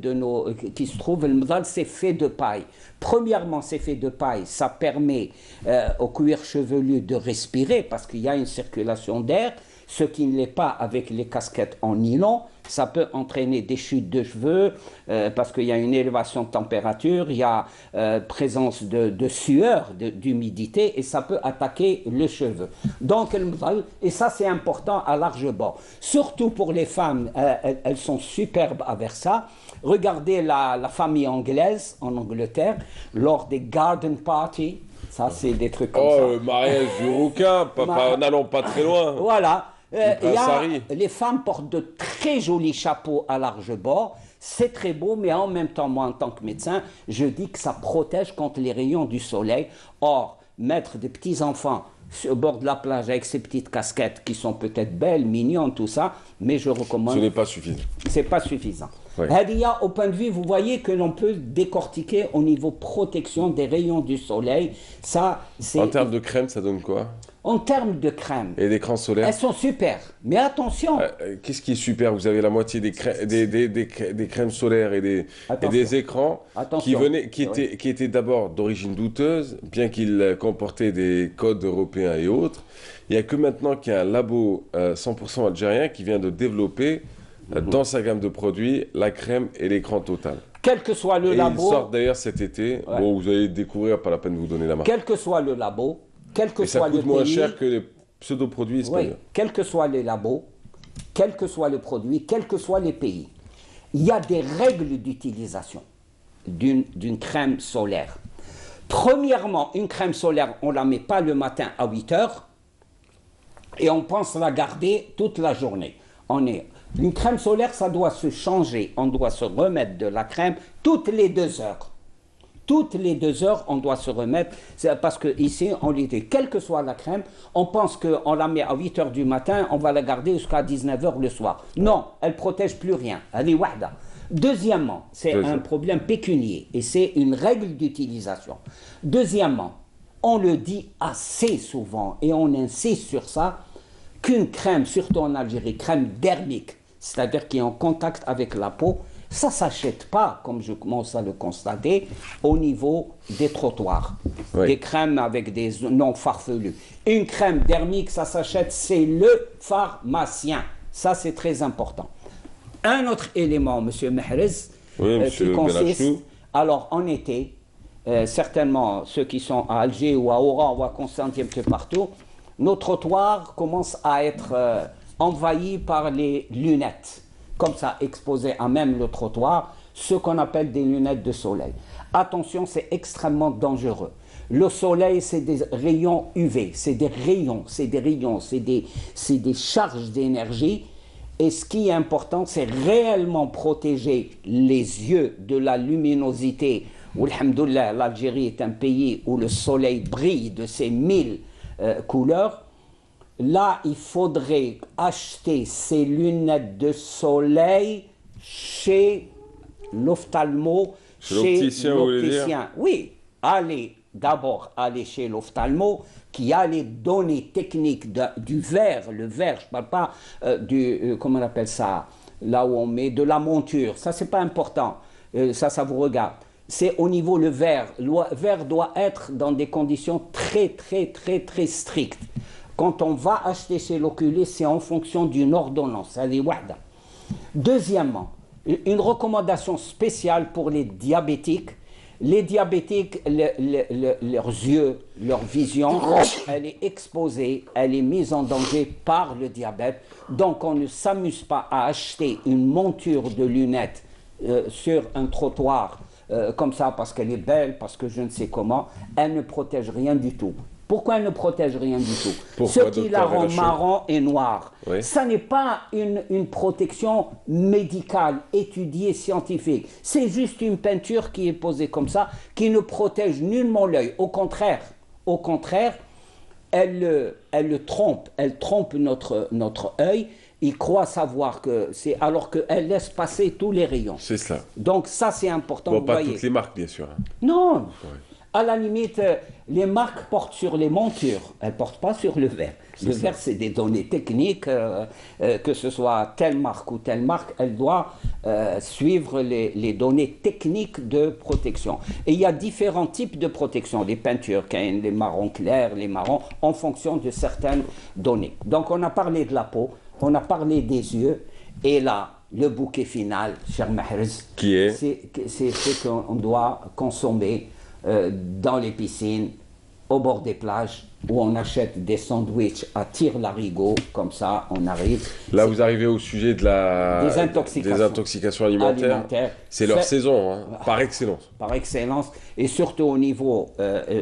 qui se trouvent. Le mdal, c'est fait de paille. Premièrement, c'est fait de paille, ça permet au cuir chevelu de respirer parce qu'il y a une circulation d'air. Ce qui ne l'est pas avec les casquettes en nylon, ça peut entraîner des chutes de cheveux parce qu'il y a une élévation de température, il y a présence de sueur, d'humidité, et ça peut attaquer le cheveu. Donc, et ça c'est important à large bord. Surtout pour les femmes, elles sont superbes avec ça. Regardez la famille anglaise en Angleterre, lors des garden parties. Ça, c'est des trucs comme ça. Oh, le mariage du rouquin, n'allons pas très loin. Voilà. Les femmes portent de très jolis chapeaux à large bord. C'est très beau, mais en même temps, moi, en tant que médecin, je dis que ça protège contre les rayons du soleil. Or, mettre des petits-enfants au bord de la plage avec ces petites casquettes qui sont peut-être belles, mignonnes, tout ça, mais je recommande... Ce n'est pas suffisant. C'est pas suffisant. Hadia, au point de vue, vous voyez que l'on peut décortiquer au niveau protection des rayons du soleil. Ça, en termes de crème, ça donne quoi? En termes de crème. Et d'écran solaire? Elles sont super. Mais attention. Qu'est-ce qui est super? Vous avez la moitié des crèmes solaires et des écrans qui étaient d'abord d'origine douteuse, bien qu'ils comportaient des codes européens et autres. Il n'y a que maintenant qu'il y a un labo 100% algérien qui vient de développer dans sa gamme de produits la crème et l'écran total. Quel que soit le labo. Ils sortent d'ailleurs cet été. Ouais. Bon, vous allez découvrir, pas la peine de vous donner la marque. Quel que soit le labo. Quel que soit ça coûte moins cher que les pseudo-produits espagnols. Oui, quels que soient les labos, quel que soit le produit, quels que soient les pays, il y a des règles d'utilisation d'une crème solaire. Premièrement, une crème solaire, on ne la met pas le matin à 8 heures et on pense la garder toute la journée. Une crème solaire, ça doit se changer, on doit se remettre de la crème toutes les 2 heures. Toutes les 2 heures, on doit se remettre. Parce qu'ici, on l'était, quelle que soit la crème, on pense qu'on la met à 8 heures du matin, on va la garder jusqu'à 19 heures le soir. Non, elle ne protège plus rien. Elle est wahda. Deuxièmement, c'est un problème pécunier et c'est une règle d'utilisation. Deuxièmement, on le dit assez souvent et on insiste sur ça, qu'une crème, surtout en Algérie, crème dermique, c'est-à-dire qui est en contact avec la peau, ça ne s'achète pas, comme je commence à le constater, au niveau des trottoirs. Oui. Des crèmes avec des noms farfelus. Une crème dermique, ça s'achète, c'est le pharmacien. Ça, c'est très important. Un autre élément, M. Mehrez, qui consiste, alors en été, certainement ceux qui sont à Alger ou à Oran, on va constater un peu partout, nos trottoirs commencent à être envahis par les lunettes, comme ça, exposées à même le trottoir, ce qu'on appelle des lunettes de soleil. Attention, c'est extrêmement dangereux. Le soleil, c'est des rayons UV, c'est des rayons, c'est des charges d'énergie. Et ce qui est important, c'est réellement protéger les yeux de la luminosité. Alhamdoulilah, l'Algérie est un pays où le soleil brille de ses 1000 couleurs. Là, il faudrait acheter ces lunettes de soleil chez l'ophtalmo, chez l'opticien. Oui, d'abord aller chez l'ophtalmo qui a les données techniques du verre, le verre, je ne parle pas comment on appelle ça, là où on met de la monture, ça c'est pas important, ça vous regarde. C'est au niveau le verre doit être dans des conditions très strictes. Quand on va acheter chez l'oculiste, c'est en fonction d'une ordonnance, elle est wahda. Deuxièmement, une recommandation spéciale pour les diabétiques. Les diabétiques, leurs yeux, leur vision, elle est exposée, elle est mise en danger par le diabète. Donc on ne s'amuse pas à acheter une monture de lunettes sur un trottoir comme ça parce qu'elle est belle, parce que je ne sais comment. Elle ne protège rien du tout. Pourquoi elle ne protège rien du tout? Ce qui la rend marron et noir, oui. Ça n'est pas une protection médicale, étudiée, scientifique. C'est juste une peinture qui est posée comme ça, qui ne protège nullement l'œil. Au contraire, elle trompe notre œil. Il croit savoir que c'est alors qu'elle laisse passer tous les rayons. C'est cela. Donc ça, c'est important. Bon, pas toutes les marques, bien sûr. Non. Ouais. À la limite, les marques portent sur les montures, elles ne portent pas sur le verre. Le verre, c'est des données techniques, que ce soit telle marque ou telle marque, elle doit suivre les données techniques de protection. Et il y a différents types de protection, les peintures, les marrons clairs, les marrons, en fonction de certaines données. Donc on a parlé de la peau, on a parlé des yeux, et là, le bouquet final, cher Mehrez, c'est ce qu'on doit consommer dans les piscines, au bord des plages, où on achète des sandwichs à tire-larigot, comme ça on arrive. Là vous arrivez au sujet des intoxications alimentaires. C'est leur saison, hein, par excellence. Par excellence, et surtout au niveau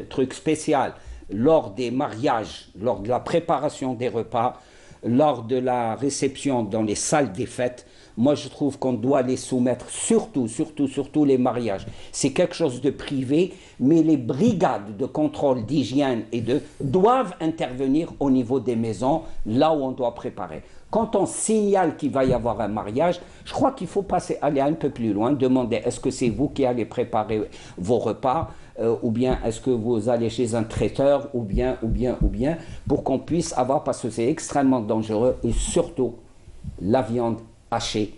truc spécial, lors des mariages, lors de la préparation des repas, lors de la réception dans les salles des fêtes. Moi, je trouve qu'on doit les soumettre, surtout les mariages. C'est quelque chose de privé, mais les brigades de contrôle d'hygiène doivent intervenir au niveau des maisons, là où on doit préparer. Quand on signale qu'il va y avoir un mariage, je crois qu'il faut aller un peu plus loin, demander est-ce que c'est vous qui allez préparer vos repas, ou bien est-ce que vous allez chez un traiteur, ou bien, pour qu'on puisse avoir, parce que c'est extrêmement dangereux, et surtout la viande hachée,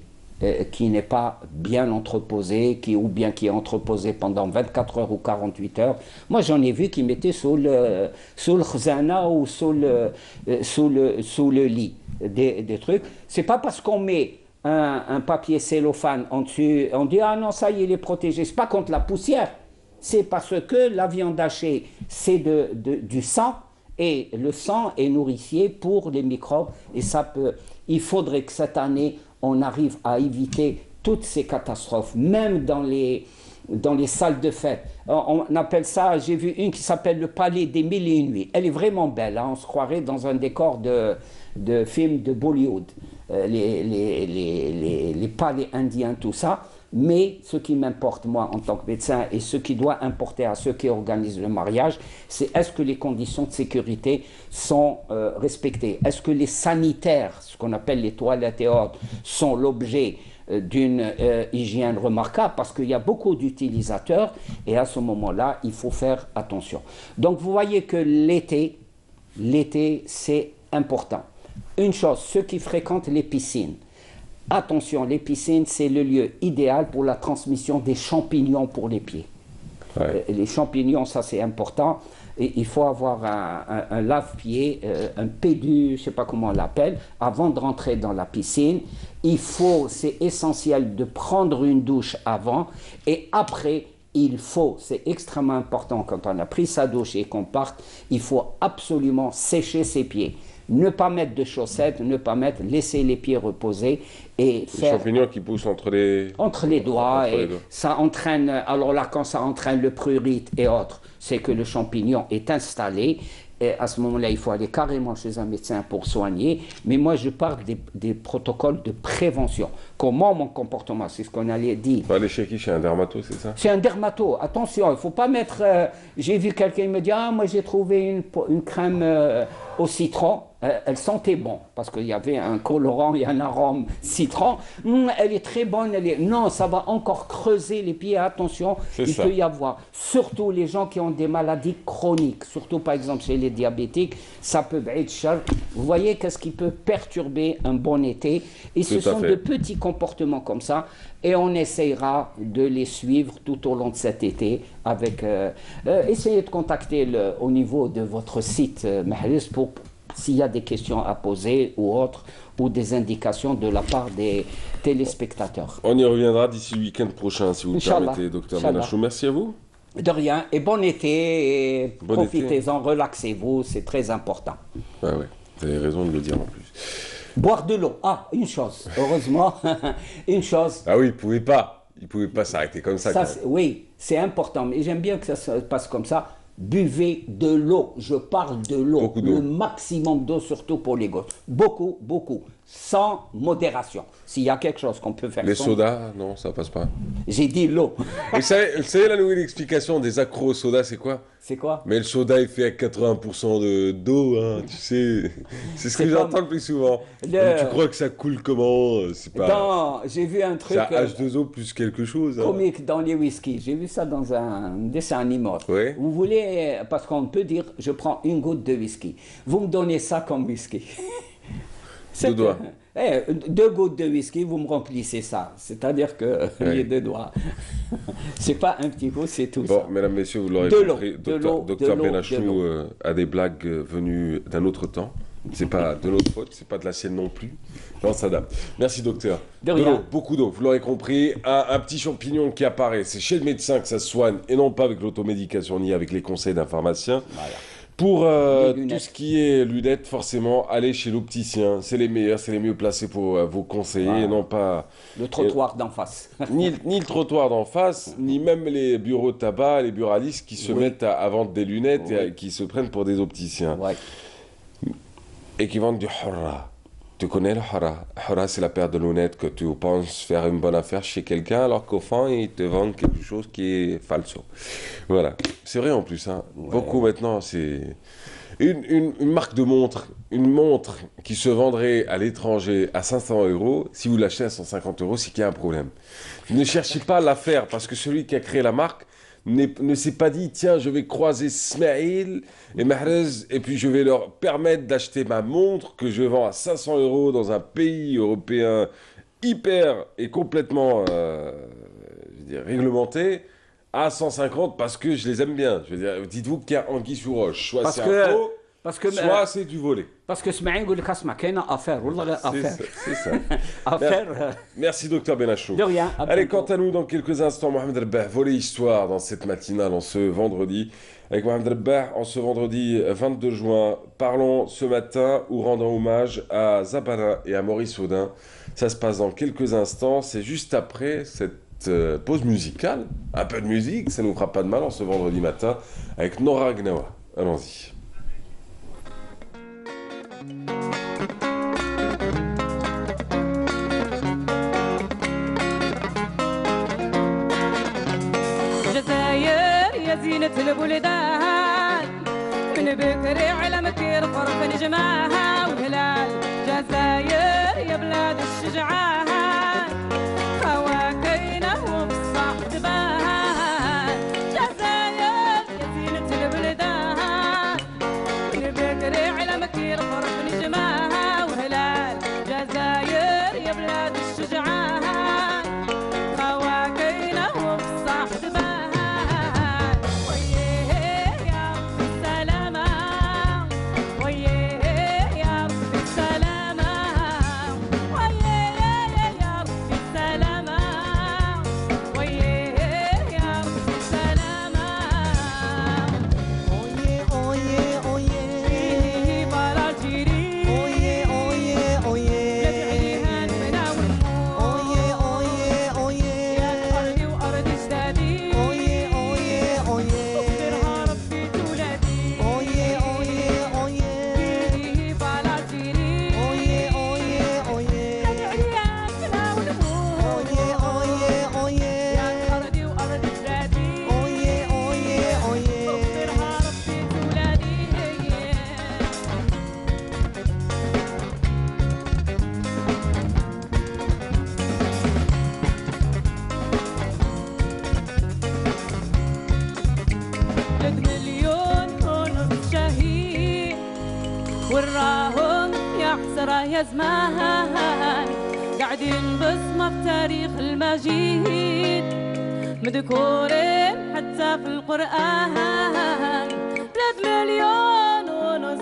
qui n'est pas bien entreposée, ou bien qui est entreposée pendant 24 heures ou 48 heures. Moi, j'en ai vu qui mettaient sous le khzana ou sous le lit des trucs. C'est pas parce qu'on met un papier cellophane en dessus, on dit « Ah non, ça y est, il est protégé ». C'est pas contre la poussière. C'est parce que la viande hachée, c'est du sang, et le sang est nourricier pour les microbes, et il faudrait que cette année, on arrive à éviter toutes ces catastrophes, même dans les salles de fête. On appelle ça, j'ai vu une qui s'appelle le Palais des Mille et Une Nuits. Elle est vraiment belle, hein, on se croirait dans un décor de film de Bollywood. Les palais indiens, tout ça. Mais ce qui m'importe, moi, en tant que médecin, et ce qui doit importer à ceux qui organisent le mariage, c'est est-ce que les conditions de sécurité sont respectées? Est-ce que les sanitaires, ce qu'on appelle les toilettes et autres, sont l'objet d'une hygiène remarquable? Parce qu'il y a beaucoup d'utilisateurs et à ce moment-là, il faut faire attention. Donc, vous voyez que l'été, c'est important. Une chose, ceux qui fréquentent les piscines, attention, les piscines, c'est le lieu idéal pour la transmission des champignons pour les pieds. Ouais. Les champignons, ça c'est important. Et il faut avoir un lave-pied, un pédu, je ne sais pas comment on l'appelle, avant de rentrer dans la piscine. C'est essentiel de prendre une douche avant et après, c'est extrêmement important quand on a pris sa douche et qu'on parte, il faut absolument sécher ses pieds. Ne pas mettre de chaussettes, laisser les pieds reposer et faire... Les champignons qui poussent entre les doigts. Ça entraîne, alors là, quand ça entraîne le prurite et autres, c'est que le champignon est installé. Et à ce moment-là, il faut aller carrément chez un médecin pour soigner. Mais moi, je parle des protocoles de prévention. Comment mon comportement, c'est ce qu'on allait dire. Pas aller chez qui? Chez un dermato, c'est ça? Chez un dermato. Attention, il ne faut pas mettre... j'ai vu quelqu'un me dire, ah, moi j'ai trouvé une crème au citron. Elle sentait bon, parce qu'il y avait un colorant et un arôme citron. Elle est très bonne. Non, ça va encore creuser les pieds. Attention, il peut y avoir. Surtout les gens qui ont des maladies chroniques. Surtout, par exemple, chez les diabétiques, ça peut être cher. Vous voyez qu'est-ce qui peut perturber un bon été. Et ce sont de petits comportements comme ça. Et on essayera de les suivre tout au long de cet été. Essayez de contacter au niveau de votre site, Mahris, pour... s'il y a des questions à poser ou autres, ou des indications de la part des téléspectateurs. On y reviendra d'ici le week-end prochain, si vous le permettez, Dr Benachou. Merci à vous. De rien, et bon été, et profitez-en, relaxez-vous, c'est très important. Ouais, vous avez raison de le dire en plus. Boire de l'eau, une chose, heureusement, une chose. Ah oui, il ne pouvait pas s'arrêter comme ça. Oui, c'est important, mais j'aime bien que ça se passe comme ça. Buvez de l'eau, je parle de l'eau, le maximum d'eau, surtout pour les gosses. Beaucoup, sans modération. S'il y a quelque chose qu'on peut faire Les sodas, non, ça passe pas. J'ai dit l'eau. Vous savez, la nouvelle explication des accros au soda, c'est quoi? C'est quoi? Mais le soda, il fait à 80% d'eau, hein, tu sais. C'est ce que j'entends le plus souvent. Tu crois que ça coule comment? C'est pas... Non, j'ai vu un truc... C'est H2O plus quelque chose. Comique dans les whisky. J'ai vu ça dans un dessin animé. Oui. Vous voulez... Parce qu'on peut dire, je prends une goutte de whisky. Vous me donnez ça comme whisky. 2 doigts. 2 gouttes de whisky, vous me remplissez ça. C'est-à-dire que les 2 doigts. C'est pas un petit coup, c'est tout ça. Bon, mesdames, messieurs, vous l'aurez compris, Dr Benachou a des blagues venues d'un autre temps. C'est pas de notre faute, c'est pas de la sienne non plus. On s'adapte. Merci, docteur. De rien. Beaucoup d'eau, vous l'aurez compris. Un petit champignon qui apparaît, c'est chez le médecin que ça se soigne et non pas avec l'automédication ni avec les conseils d'un pharmacien. Voilà. Pour tout ce qui est lunettes, forcément, allez chez l'opticien. C'est les meilleurs, c'est les mieux placés pour vous conseiller, et non pas... Le trottoir d'en face. ni le trottoir d'en face, ni même les bureaux de tabac, les buralistes qui se mettent à vendre des lunettes et qui se prennent pour des opticiens. Et qui vendent du hurra. Tu connais le hurra? Hurra, c'est la paire de lunettes que tu penses faire une bonne affaire chez quelqu'un, alors qu'au fond, ils te vendent quelque chose qui est falso. Voilà. C'est vrai en plus. Hein. Beaucoup maintenant, c'est... Une marque de montre, une montre qui se vendrait à l'étranger à 500 €, si vous l'achetez à 150 €, c'est qu'il y a un problème. Ne cherchez pas à la faire, parce que celui qui a créé la marque ne s'est pas dit, tiens, je vais croiser Smaïl et Mahrez, et puis je vais leur permettre d'acheter ma montre que je vends à 500 € dans un pays européen hyper et complètement réglementé à 150 parce que je les aime bien. Je veux dire, dites-vous qu'il y a anguille sous roche. Soit c'est un faux, soit c'est du volé. Parce que Smaïl dit qu'il y a affaire. C'est ça. Merci, docteur Benachou. De rien. Allez, quant à nous, dans quelques instants, Mohamed Rabbah, volet histoire dans cette matinale en ce vendredi. Avec Mohamed Rabbah, en ce vendredi 22 juin, parlons ce matin ou rendant hommage à Zabana et à Maurice Audin. Ça se passe dans quelques instants. C'est juste après cette pause musicale. Un peu de musique, ça ne nous fera pas de mal en ce vendredi matin avec Nora Gnawa. Allons-y. زينة البلدان من بكري على مكير طرف نجماها والهلال جزاير يا بلاد الشجعان فواكينا وبالصح تبان جزاير يا زينة البلدان من بكري على مكير طرف نجماها والهلال جزاير يا بلاد الشجعان فواكينا وبالصح تبان وراهم يا حسرة يا زمان قاعدين بصمة في تاريخ المجيد مذكورين حتى في القرآن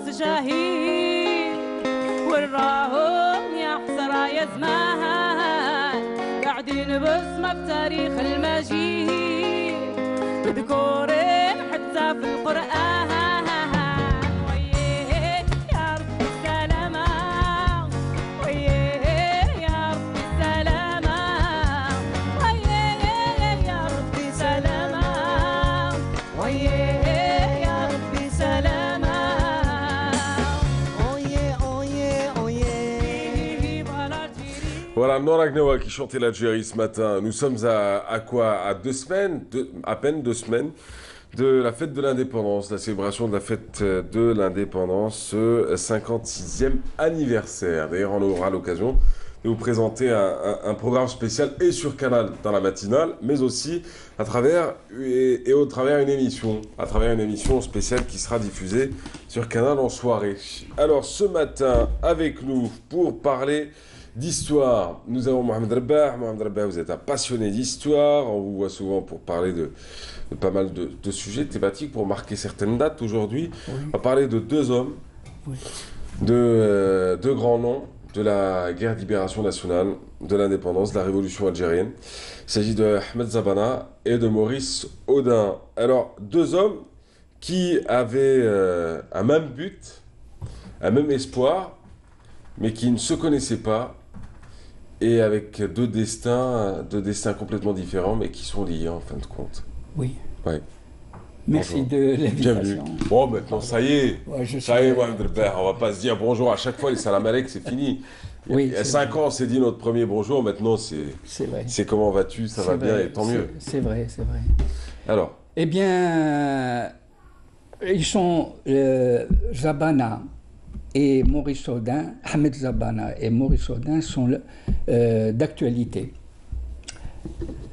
3,500,000 شهيد وراهم يا حسرة يا زمان قاعدين بصمة في تاريخ المجيد مذكورين حتى في القرآن Voilà, Noura Gnewa qui chantait l'Algérie ce matin. Nous sommes à quoi? À 2 semaines, à peine 2 semaines de la fête de l'indépendance, la célébration de la fête de l'indépendance, ce 56e anniversaire. D'ailleurs, on aura l'occasion de vous présenter un programme spécial et sur Canal dans la matinale, mais aussi à travers et au travers une émission spéciale qui sera diffusée sur Canal en soirée. Alors, ce matin, avec nous pour parler d'histoire, nous avons Mohamed Rabah. Mohamed Rabah, vous êtes un passionné d'histoire. On vous voit souvent pour parler de pas mal de sujets thématiques, pour marquer certaines dates. Aujourd'hui, on va parler de 2 hommes, de 2 grands noms de la guerre de libération nationale, de l'indépendance, de la révolution algérienne. Il s'agit de Ahmed Zabana et de Maurice Audin. Alors, 2 hommes qui avaient un même but, un même espoir, mais qui ne se connaissaient pas, et avec 2 destins complètement différents, mais qui sont liés en fin de compte. Oui. Ouais. Merci Bonjour. de l'invitation. Bienvenue. Bon, maintenant, ça y est. Ouais, Ça y est, Mohamed Rabah, on va pas se dire bonjour à chaque fois, les salam alek, c'est fini. Oui, il y a 5 ans, on s'est dit notre premier bonjour, maintenant, c'est comment vas-tu, ça va bien, et tant mieux. C'est vrai, c'est vrai. Alors. Eh bien, ils sont Zabana et Maurice Audin, Ahmed Zabana et Maurice Audin sont d'actualité.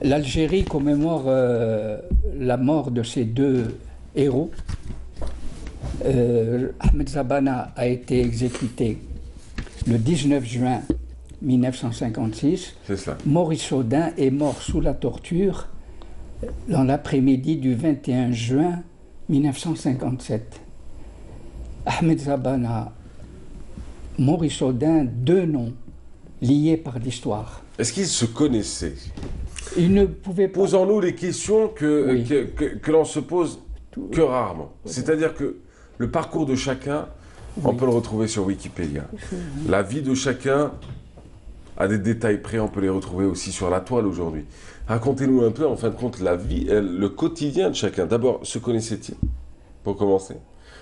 L'Algérie commémore la mort de ces 2 héros. Ahmed Zabana a été exécuté le 19 juin 1956. C'est ça. Maurice Audin est mort sous la torture dans l'après-midi du 21 juin 1957. Ahmed Zabana, Maurice Audin, 2 noms liés par l'histoire. Est-ce qu'ils se connaissaient? Ils ne pouvaient pas. Posons-nous les questions que l'on se pose que rarement. C'est-à-dire que le parcours de chacun, on peut le retrouver sur Wikipédia. La vie de chacun a des détails près, on peut les retrouver aussi sur la toile aujourd'hui. Racontez-nous un peu, en fin de compte, la vie, le quotidien de chacun. D'abord, se connaissaient-ils, pour commencer?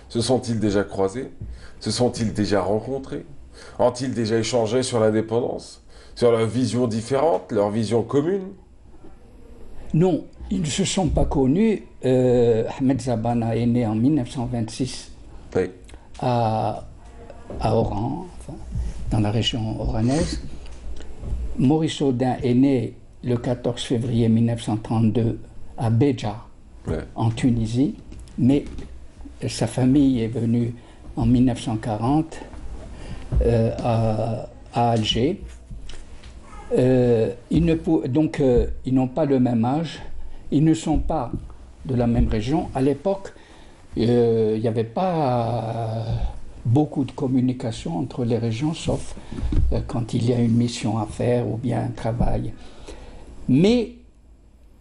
Se sont-ils déjà croisés? Se sont-ils déjà rencontrés? Ont-ils déjà échangé sur l'indépendance? Sur leurs visions différentes, leurs visions communes? Non, Ils ne se sont pas connus. Ahmed Zabana est né en 1926 à Oran, enfin, dans la région oranaise. Maurice Audin est né le 14 février 1932 à Béja, en Tunisie, mais sa famille est venue en 1940 à Alger. Ils n'ont pas le même âge, ils ne sont pas de la même région. À l'époque, il n'y avait pas beaucoup de communication entre les régions, sauf quand il y a une mission à faire ou bien un travail. Mais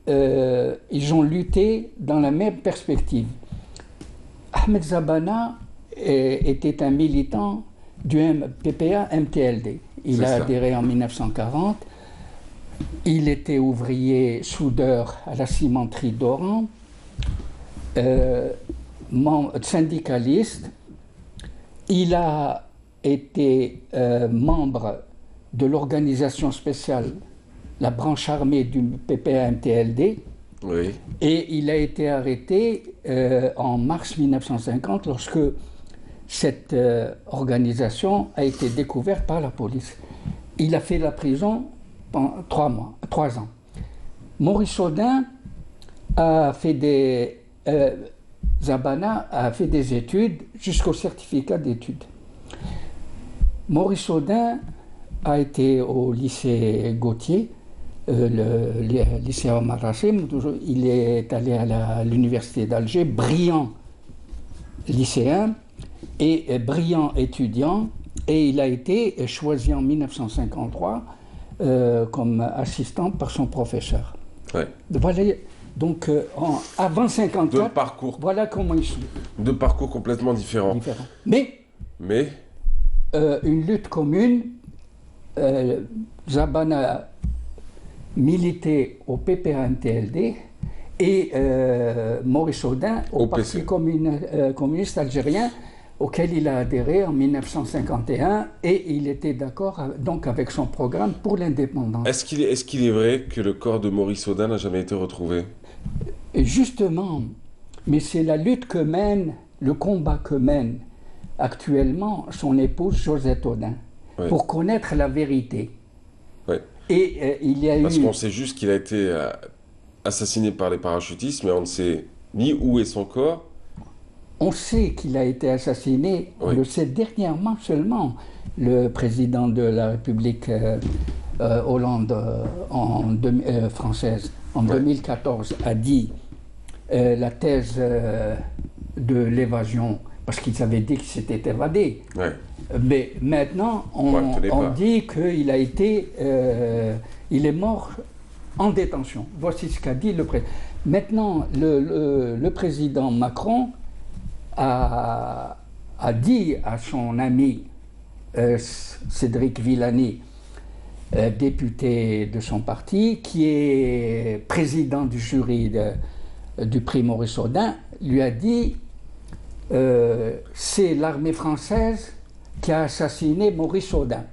ils ont lutté dans la même perspective. Ahmed Zabana était un militant du PPA-MTLD. Il a adhéré en 1940. Il était ouvrier soudeur à la cimenterie d'Oran, syndicaliste. Il a été membre de l'organisation spéciale, la branche armée du PPA-MTLD. Oui. Et il a été arrêté en mars 1950 lorsque cette organisation a été découverte par la police. Il a fait la prison pendant 3 ans. Maurice Audin a fait Zabana a fait des études jusqu'au certificat d'études. Maurice Audin a été au lycée Gautier, le lycée Omar Racine. Il est allé à l'université d'Alger, brillant lycéen et brillant étudiant, et il a été choisi en 1953 comme assistant par son professeur. Ouais. Voilà, donc avant 54, voilà comment ils sont. Deux parcours complètement différents. Mais une lutte commune. Zabana militait au PPA-MTLD et Maurice Audin au Parti communiste algérien, auquel il a adhéré en 1951, et il était d'accord donc avec son programme pour l'indépendance. Est-ce qu'il est vrai que le corps de Maurice Audin n'a jamais été retrouvé? Justement, mais c'est la lutte que mène, le combat que mène actuellement son épouse Josette Audin, pour connaître la vérité. Et il y a Parce qu'on sait juste qu'il a été assassiné par les parachutistes, mais on ne sait ni où est son corps. On sait qu'il a été assassiné, on le sait dernièrement seulement. Le président de la République Hollande française, en 2014, a dit la thèse de l'évasion, parce qu'ils avaient dit qu'il s'était évadé. Mais maintenant, on dit qu'il a été... il est mort en détention. Voici ce qu'a dit le président. Maintenant, le président Macron a dit à son ami Cédric Villani, député de son parti, qui est président du jury du prix Maurice Audin, lui a dit c'est l'armée française qui a assassiné Maurice Audin.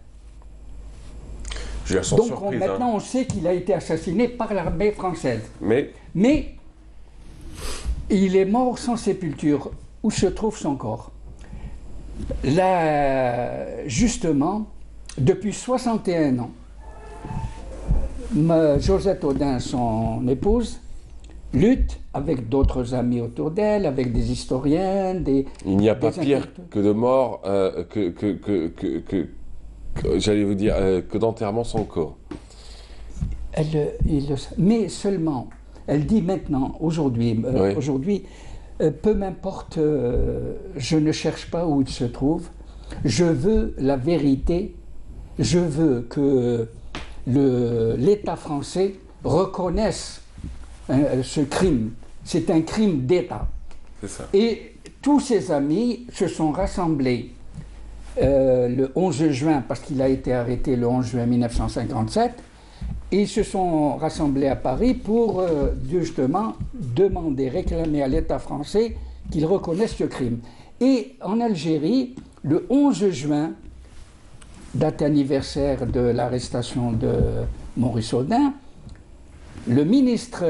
Donc maintenant on sait qu'il a été assassiné par l'armée française. Mais il est mort sans sépulture. Où se trouve son corps? Là, justement, depuis 61 ans, Josette Audin, son épouse, lutte avec d'autres amis autour d'elle, avec des historiens, Il n'y a pas pire que de mort, j'allais vous dire, que d'enterrement sans corps. Mais seulement, elle dit maintenant, aujourd'hui, peu m'importe, je ne cherche pas où il se trouve, je veux la vérité, je veux que l'État français reconnaisse ce crime. C'est un crime d'État. C'est ça. Et tous ses amis se sont rassemblés le 11 juin, parce qu'il a été arrêté le 11 juin 1957, et ils se sont rassemblés à Paris pour justement demander, réclamer à l'État français qu'il reconnaisse ce crime. Et en Algérie, le 11 juin, date anniversaire de l'arrestation de Maurice Audin, le ministre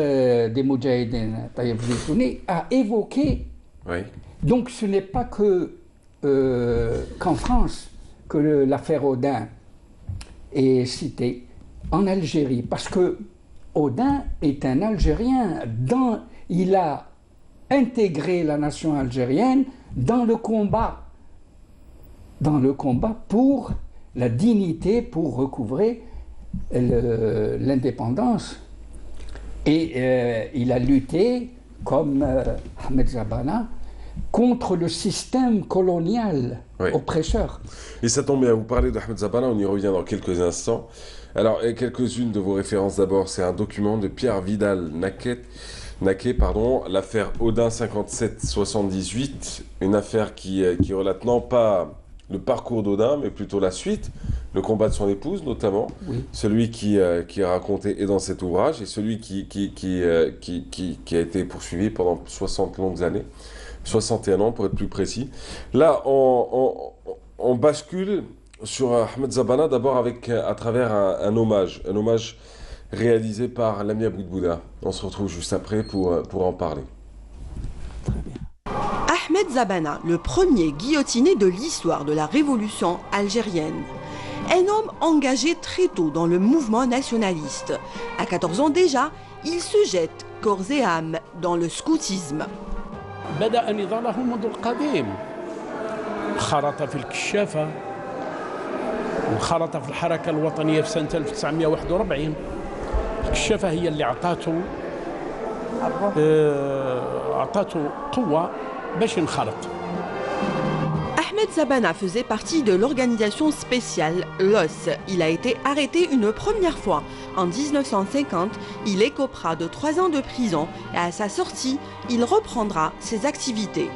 des Moudjahidines, Taïeb Zitouni, a évoqué. Oui. Donc ce n'est pas qu'en France que l'affaire Audin est citée, en Algérie, parce que Audin est un Algérien, il a intégré la nation algérienne dans le combat pour la dignité, pour recouvrer l'indépendance. Et il a lutté, comme Ahmed Zabana, contre le système colonial oppresseur. Et ça tombe bien, vous parlez d'Ahmed Zabana, on y revient dans quelques instants. Alors, quelques-unes de vos références d'abord, c'est un document de Pierre Vidal-Naquet, l'affaire Audin 57-78, une affaire qui relate non pas le parcours d'Audin, mais plutôt la suite, le combat de son épouse notamment, celui qui est raconté est dans cet ouvrage, et celui qui a été poursuivi pendant 60 longues années, 61 ans pour être plus précis. Là, on bascule sur Ahmed Zabana d'abord à travers un hommage réalisé par Lamia Boudbouda. On se retrouve juste après pour en parler. Ahmed Zabana, le premier guillotiné de l'histoire de la révolution algérienne. Un homme engagé très tôt dans le mouvement nationaliste. À 14 ans déjà, il se jette corps et âme dans le scoutisme. بدأ نضاله منذ القديم انخرط في الكشافة انخرط في الحركة الوطنية في سنة 1941 الكشافة هي اللي أعطاته قوة باش ينخرط. Ahmed Zabana faisait partie de l'organisation spéciale LOS. Il a été arrêté une première fois. En 1950, il écopera de 3 ans de prison et à sa sortie, il reprendra ses activités.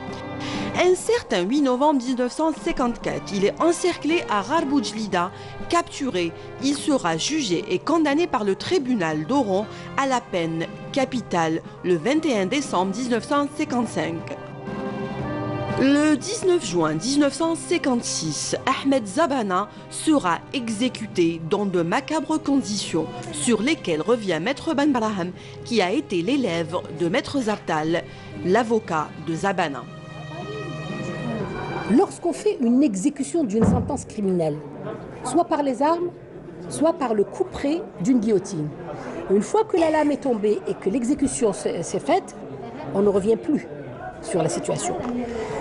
Un certain 8 novembre 1954, il est encerclé à Ghar-Boujlida, capturé. Il sera jugé et condamné par le tribunal d'Oran à la peine capitale le 21 décembre 1955. Le 19 juin 1956, Ahmed Zabana sera exécuté dans de macabres conditions sur lesquelles revient Maître Ben Brahim, qui a été l'élève de Maître Zabtal, l'avocat de Zabana. Lorsqu'on fait une exécution d'une sentence criminelle, soit par les armes, soit par le couperet d'une guillotine, une fois que la lame est tombée et que l'exécution s'est faite, on ne revient plus sur la situation.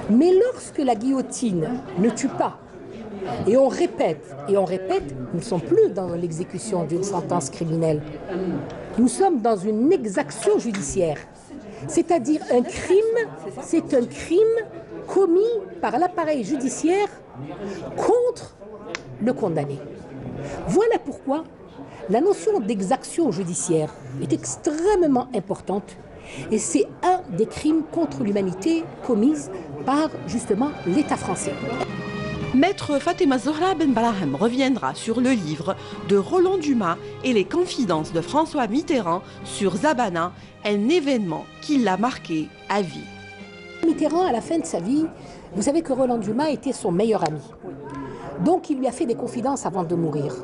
Mais lorsque la guillotine ne tue pas, et on répète, nous ne sommes plus dans l'exécution d'une sentence criminelle. Nous sommes dans une exaction judiciaire. C'est-à-dire un crime, c'est un crime commis par l'appareil judiciaire contre le condamné. Voilà pourquoi la notion d'exaction judiciaire est extrêmement importante. Et c'est un des crimes contre l'humanité commis par justement l'État français. Maître Fatima Zohra Ben Brahim reviendra sur le livre de Roland Dumas et les confidences de François Mitterrand sur Zabana, un événement qui l'a marqué à vie. Mitterrand, à la fin de sa vie, vous savez que Roland Dumas était son meilleur ami. Donc il lui a fait des confidences avant de mourir.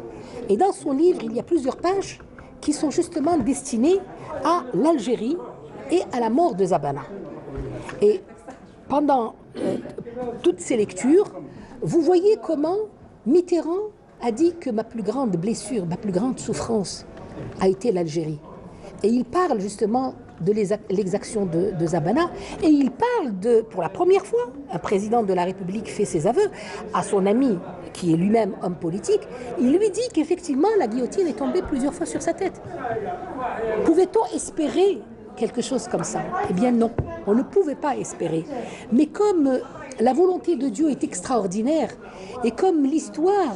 Et dans son livre, il y a plusieurs pages qui sont justement destinées à l'Algérie et à la mort de Zabana. Et pendant toutes ces lectures, vous voyez comment Mitterrand a dit que ma plus grande blessure, ma plus grande souffrance a été l'Algérie. Et il parle justement de l'exaction de Zabana, et il parle de, pour la première fois, un président de la République fait ses aveux à son ami, qui est lui-même homme politique, il lui dit qu'effectivement la guillotine est tombée plusieurs fois sur sa tête. Pouvait-on espérer quelque chose comme ça? Eh bien non, on ne pouvait pas espérer. Mais comme la volonté de Dieu est extraordinaire, et comme l'histoire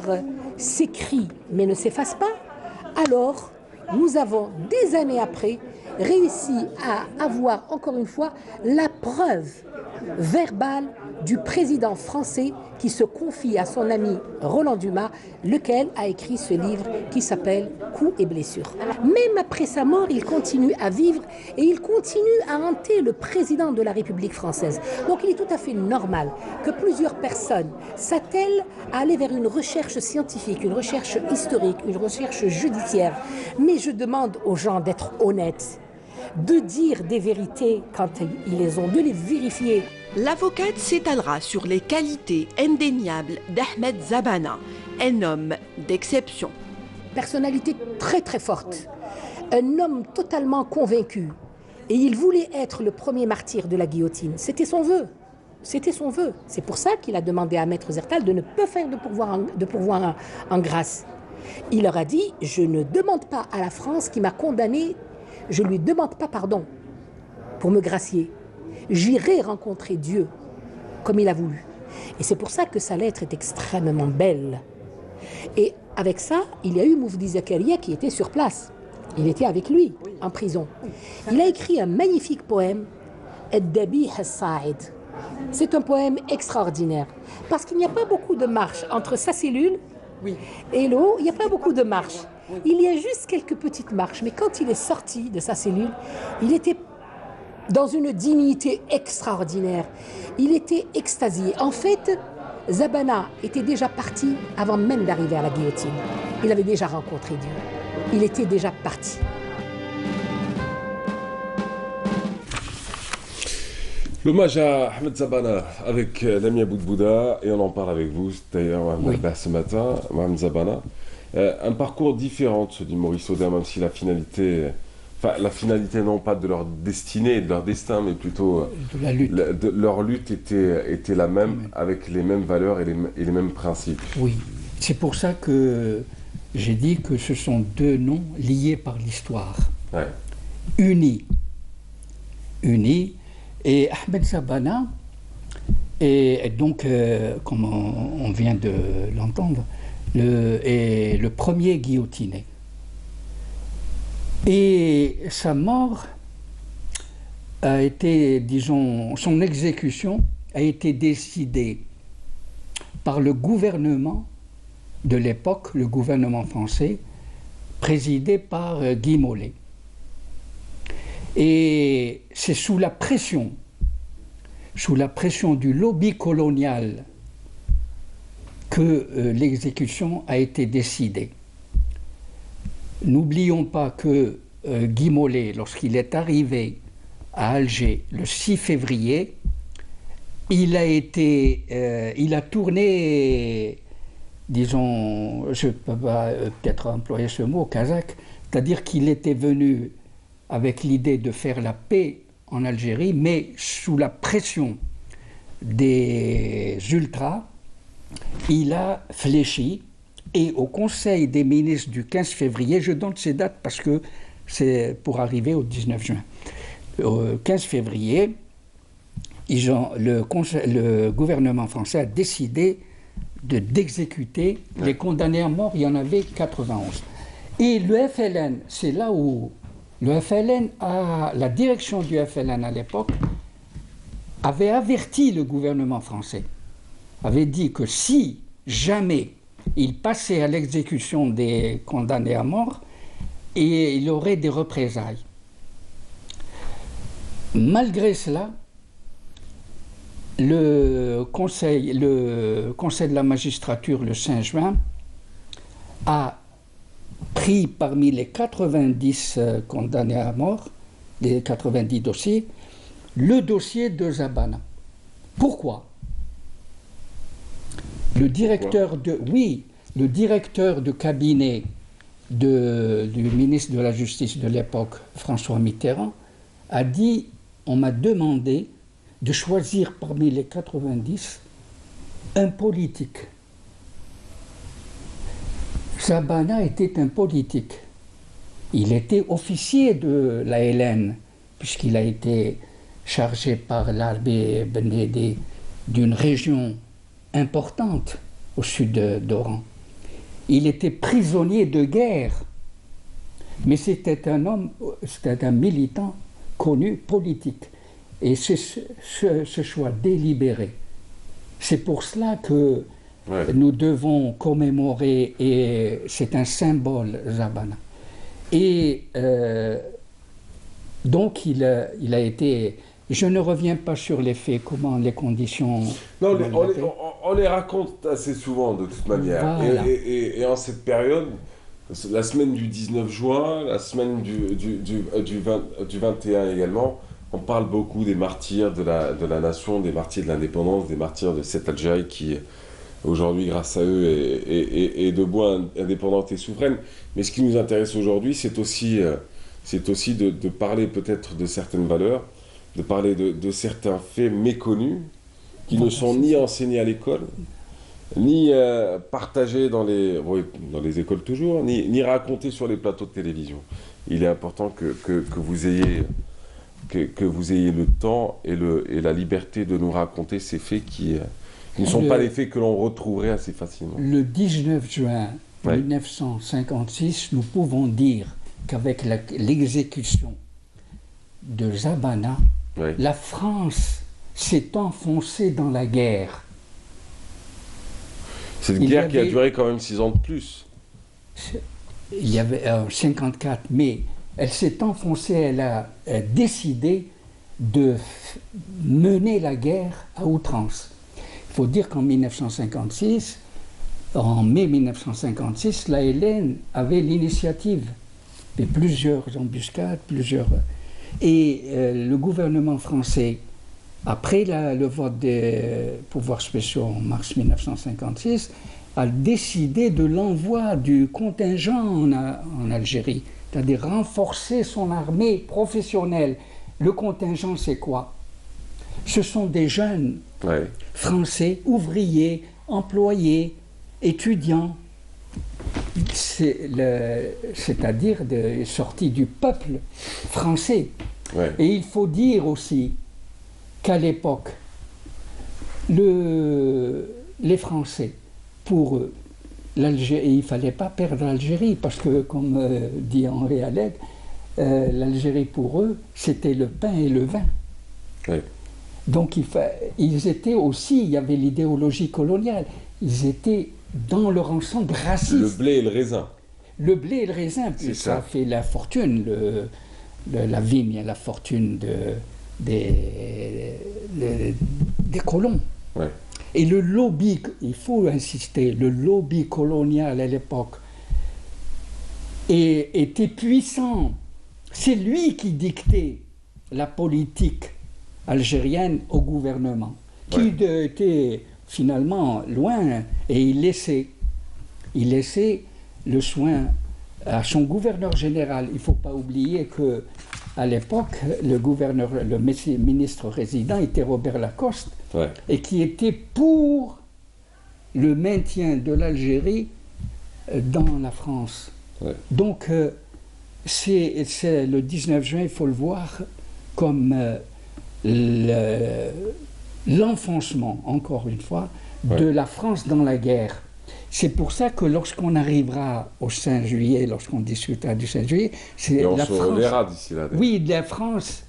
s'écrit mais ne s'efface pas, alors nous avons, des années après, réussi à avoir, encore une fois, la preuve verbale du président français qui se confie à son ami Roland Dumas, lequel a écrit ce livre qui s'appelle Coups et blessures. Même après sa mort, il continue à vivre et il continue à hanter le président de la République française. Donc il est tout à fait normal que plusieurs personnes s'attellent à aller vers une recherche scientifique, une recherche historique, une recherche judiciaire. Mais je demande aux gens d'être honnêtes, de dire des vérités quand ils les ont, de les vérifier. L'avocate s'étalera sur les qualités indéniables d'Ahmed Zabana, un homme d'exception. Personnalité très très forte, un homme totalement convaincu. Et il voulait être le premier martyr de la guillotine. C'était son vœu. C'était son vœu. C'est pour ça qu'il a demandé à Maître Zertal de ne pas faire de pourvoi en grâce. Il leur a dit, je ne demande pas à la France qui m'a condamné, je ne lui demande pas pardon pour me gracier. J'irai rencontrer Dieu comme il a voulu. Et c'est pour ça que sa lettre est extrêmement belle. Et avec ça, il y a eu Moufdi Zakaria qui était sur place. Il était avec lui, en prison. Il a écrit un magnifique poème, Ad-Dabih As-Sa'id. C'est un poème extraordinaire, parce qu'il n'y a pas beaucoup de marche entre sa cellule et l'eau, il n'y a pas beaucoup de marche. Il y a juste quelques petites marches, mais quand il est sorti de sa cellule, il était dans une dignité extraordinaire. Il était extasié. En fait, Zabana était déjà parti avant même d'arriver à la guillotine. Il avait déjà rencontré Dieu. Il était déjà parti. L'hommage à Ahmed Zabana avec l'ami Aboud Bouda, et on en parle avec vous d'ailleurs ce matin, Mohamed Zabana. Un parcours différent, se dit Maurice Audin, même si la finalité non pas de leur destinée, de leur destin, mais plutôt de la lutte. Leur lutte était la même, avec les mêmes valeurs et les mêmes principes. Oui, c'est pour ça que j'ai dit que ce sont deux noms liés par l'histoire, unis. Et Ahmed Zabana est donc, comme on vient de l'entendre, est le premier guillotiné. Et sa mort a été, disons, son exécution a été décidée par le gouvernement de l'époque, le gouvernement français, présidé par Guy Mollet. Et c'est sous la pression du lobby colonial que l'exécution a été décidée. N'oublions pas que Guy Mollet, lorsqu'il est arrivé à Alger le 6 février, il a tourné, disons, je ne peux pas peut-être employer ce mot, kazakh, c'est-à-dire qu'il était venu avec l'idée de faire la paix en Algérie, mais sous la pression des ultras, il a fléchi. Et au Conseil des ministres du 15 février, je donne ces dates parce que c'est pour arriver au 19 juin. Au 15 février, le gouvernement français a décidé d'exécuter les condamnés à mort. Il y en avait 91. Et le FLN, c'est là où la direction du FLN à l'époque avait averti le gouvernement français, avait dit que si jamais il passait à l'exécution des condamnés à mort, et il aurait des représailles. Malgré cela, le conseil de la magistrature, le 5 juin, a pris parmi les 90 condamnés à mort, les 90 dossiers, le dossier de Zabana. Pourquoi ? Le directeur de cabinet du ministre de la Justice de l'époque, François Mitterrand, a dit, on m'a demandé de choisir parmi les 90 un politique. Zabana était un politique. Il était officier de la LN, puisqu'il a été chargé par l'armée Benedi d'une région importante au sud d'Oran. Il était prisonnier de guerre, mais c'était un militant connu, politique. Et c'est ce choix délibéré C'est pour cela que nous devons commémorer, et c'est un symbole, Zabana. Et donc il a été... Je ne reviens pas sur les faits, comment les conditions... Non, on les raconte assez souvent de toute manière. Voilà. Et en cette période, la semaine du 19 juin, la semaine du 21 également, on parle beaucoup des martyrs de la nation, des martyrs de l'indépendance, des martyrs de cette Algérie qui, aujourd'hui, grâce à eux, est debout, indépendante et souveraine. Mais ce qui nous intéresse aujourd'hui, c'est aussi de parler peut-être de certaines valeurs, de parler de certains faits méconnus qui ne sont ni enseignés à l'école, ni partagés dans les écoles toujours, ni racontés sur les plateaux de télévision. Il est important que vous ayez le temps et la liberté de nous raconter ces faits qui ne sont pas les faits que l'on retrouverait assez facilement. Le 19 juin 1956, nous pouvons dire qu'avec l'exécution de Zabana, la France s'est enfoncée dans la guerre. Cette guerre qui a duré quand même 6 ans de plus. Il y avait 54, mais elle s'est enfoncée, elle a décidé de mener la guerre à outrance. Il faut dire qu'en 1956, en mai 1956, la LN avait l'initiative de plusieurs embuscades, et le gouvernement français, après le vote des pouvoirs spéciaux en mars 1956, a décidé de l'envoi du contingent en Algérie, c'est-à-dire renforcer son armée professionnelle. Le contingent, c'est quoi? Ce sont des jeunes français, ouvriers, employés, étudiants, c'est-à-dire sortis du peuple français. Et il faut dire aussi qu'à l'époque, les Français, pour eux, l'Algérie, il ne fallait pas perdre l'Algérie, parce que, comme dit Henri Alleg, l'Algérie pour eux, c'était le pain et le vin. Donc ils étaient aussi, il y avait l'idéologie coloniale, ils étaient dans leur ensemble raciste. Le blé et le raisin. Le blé et le raisin, puis ça a fait la fortune, la vigne, la fortune des colons. Et le lobby, il faut insister, le lobby colonial à l'époque était puissant. C'est lui qui dictait la politique algérienne au gouvernement, qui était finalement loin, et il laissait le soin à son gouverneur général. Il ne faut pas oublier que à l'époque, le ministre résident était Robert Lacoste, et qui était pour le maintien de l'Algérie dans la France. Donc, c'est le 19 juin, il faut le voir comme l'enfoncement, encore une fois, de la France dans la guerre. C'est pour ça que lorsqu'on arrivera au 5 juillet, lorsqu'on discutera du 5 juillet, c'est la France... on se reverra d'ici là. Oui, la France,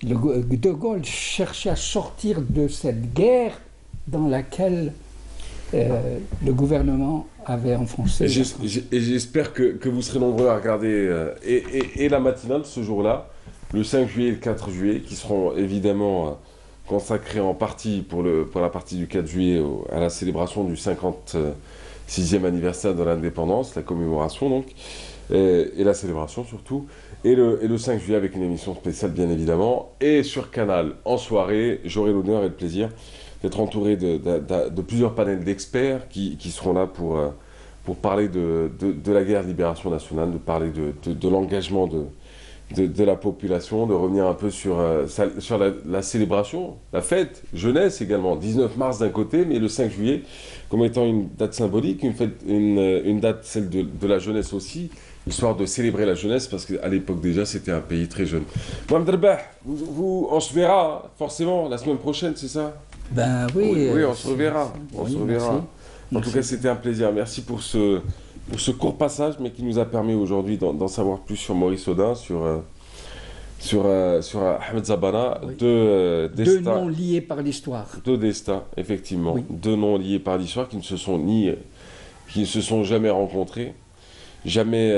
De Gaulle cherchait à sortir de cette guerre dans laquelle le gouvernement avait enfoncé. Et j'espère que vous serez nombreux à regarder et la matinale ce jour-là, le 5 juillet et le 4 juillet, qui seront évidemment consacrés en partie pour la partie du 4 juillet à la célébration du 56e anniversaire de l'indépendance, la commémoration donc, et la célébration surtout, et le 5 juillet avec une émission spéciale bien évidemment, et sur Canal en soirée, j'aurai l'honneur et le plaisir d'être entouré de plusieurs panels d'experts qui seront là pour parler de la guerre de libération nationale, de parler de l'engagement de la population, de revenir un peu sur la célébration, la fête, jeunesse également, 19 mars d'un côté, mais le 5 juillet comme étant une date symbolique, une date, celle de la jeunesse aussi, histoire de célébrer la jeunesse, parce qu'à l'époque déjà, c'était un pays très jeune. Mohamed Rabah, on se verra forcément la semaine prochaine, c'est ça? Ben oui. Oui, on se reverra. En tout cas, c'était un plaisir. Merci pour ce court passage, mais qui nous a permis aujourd'hui d'en savoir plus sur Maurice Audin, sur sur Ahmed Zabana, deux destins. Deux noms liés par l'histoire. Deux destins, effectivement. Oui. Deux noms liés par l'histoire qui ne se sont jamais rencontrés, jamais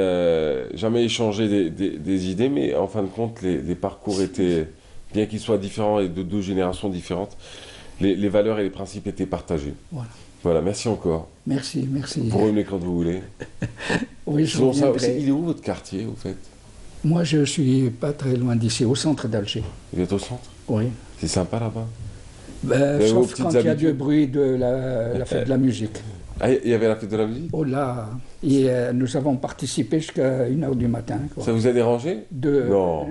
échangé des idées, mais en fin de compte, les parcours étaient, bien qu'ils soient différents et de deux générations différentes, les valeurs et les principes étaient partagés. Voilà, merci encore. Merci. Vous revenez quand vous voulez. Oui, je reviendrai. Il est où votre quartier, au fait? Moi, je suis pas très loin d'ici, au centre d'Alger. Vous êtes au centre? Oui. C'est sympa là-bas? Sauf quand il y a du bruit de la fête de la musique. Ah, il y avait la fête de la musique? Oh là. Et nous avons participé jusqu'à 1h du matin. Quoi. Ça vous a dérangé? Non.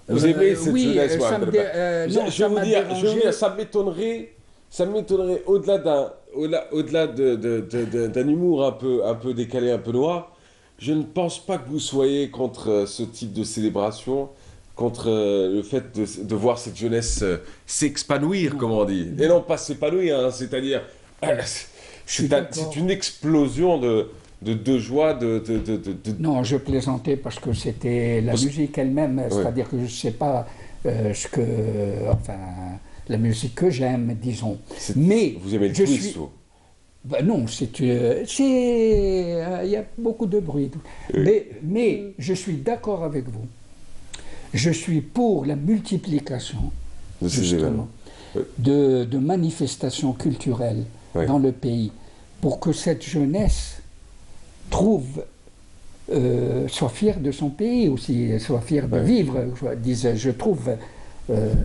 Vous aimez cette jeunesse? Je veux dire, ça m'étonnerait au-delà d'un humour un peu décalé, un peu noir. Je ne pense pas que vous soyez contre ce type de célébration, contre le fait de voir cette jeunesse s'épanouir, comme on dit. Et non pas s'épanouir, hein, c'est-à-dire c'est une explosion de joie, Non, je plaisantais parce que c'était la musique elle-même, c'est-à-dire que je ne sais pas la musique que j'aime, disons. Mais vous aimez le twist, non, il y a beaucoup de bruit. Oui. Mais je suis d'accord avec vous. Je suis pour la multiplication de manifestations culturelles dans le pays, pour que cette jeunesse soit fière de son pays aussi, soit fière de vivre, je trouve.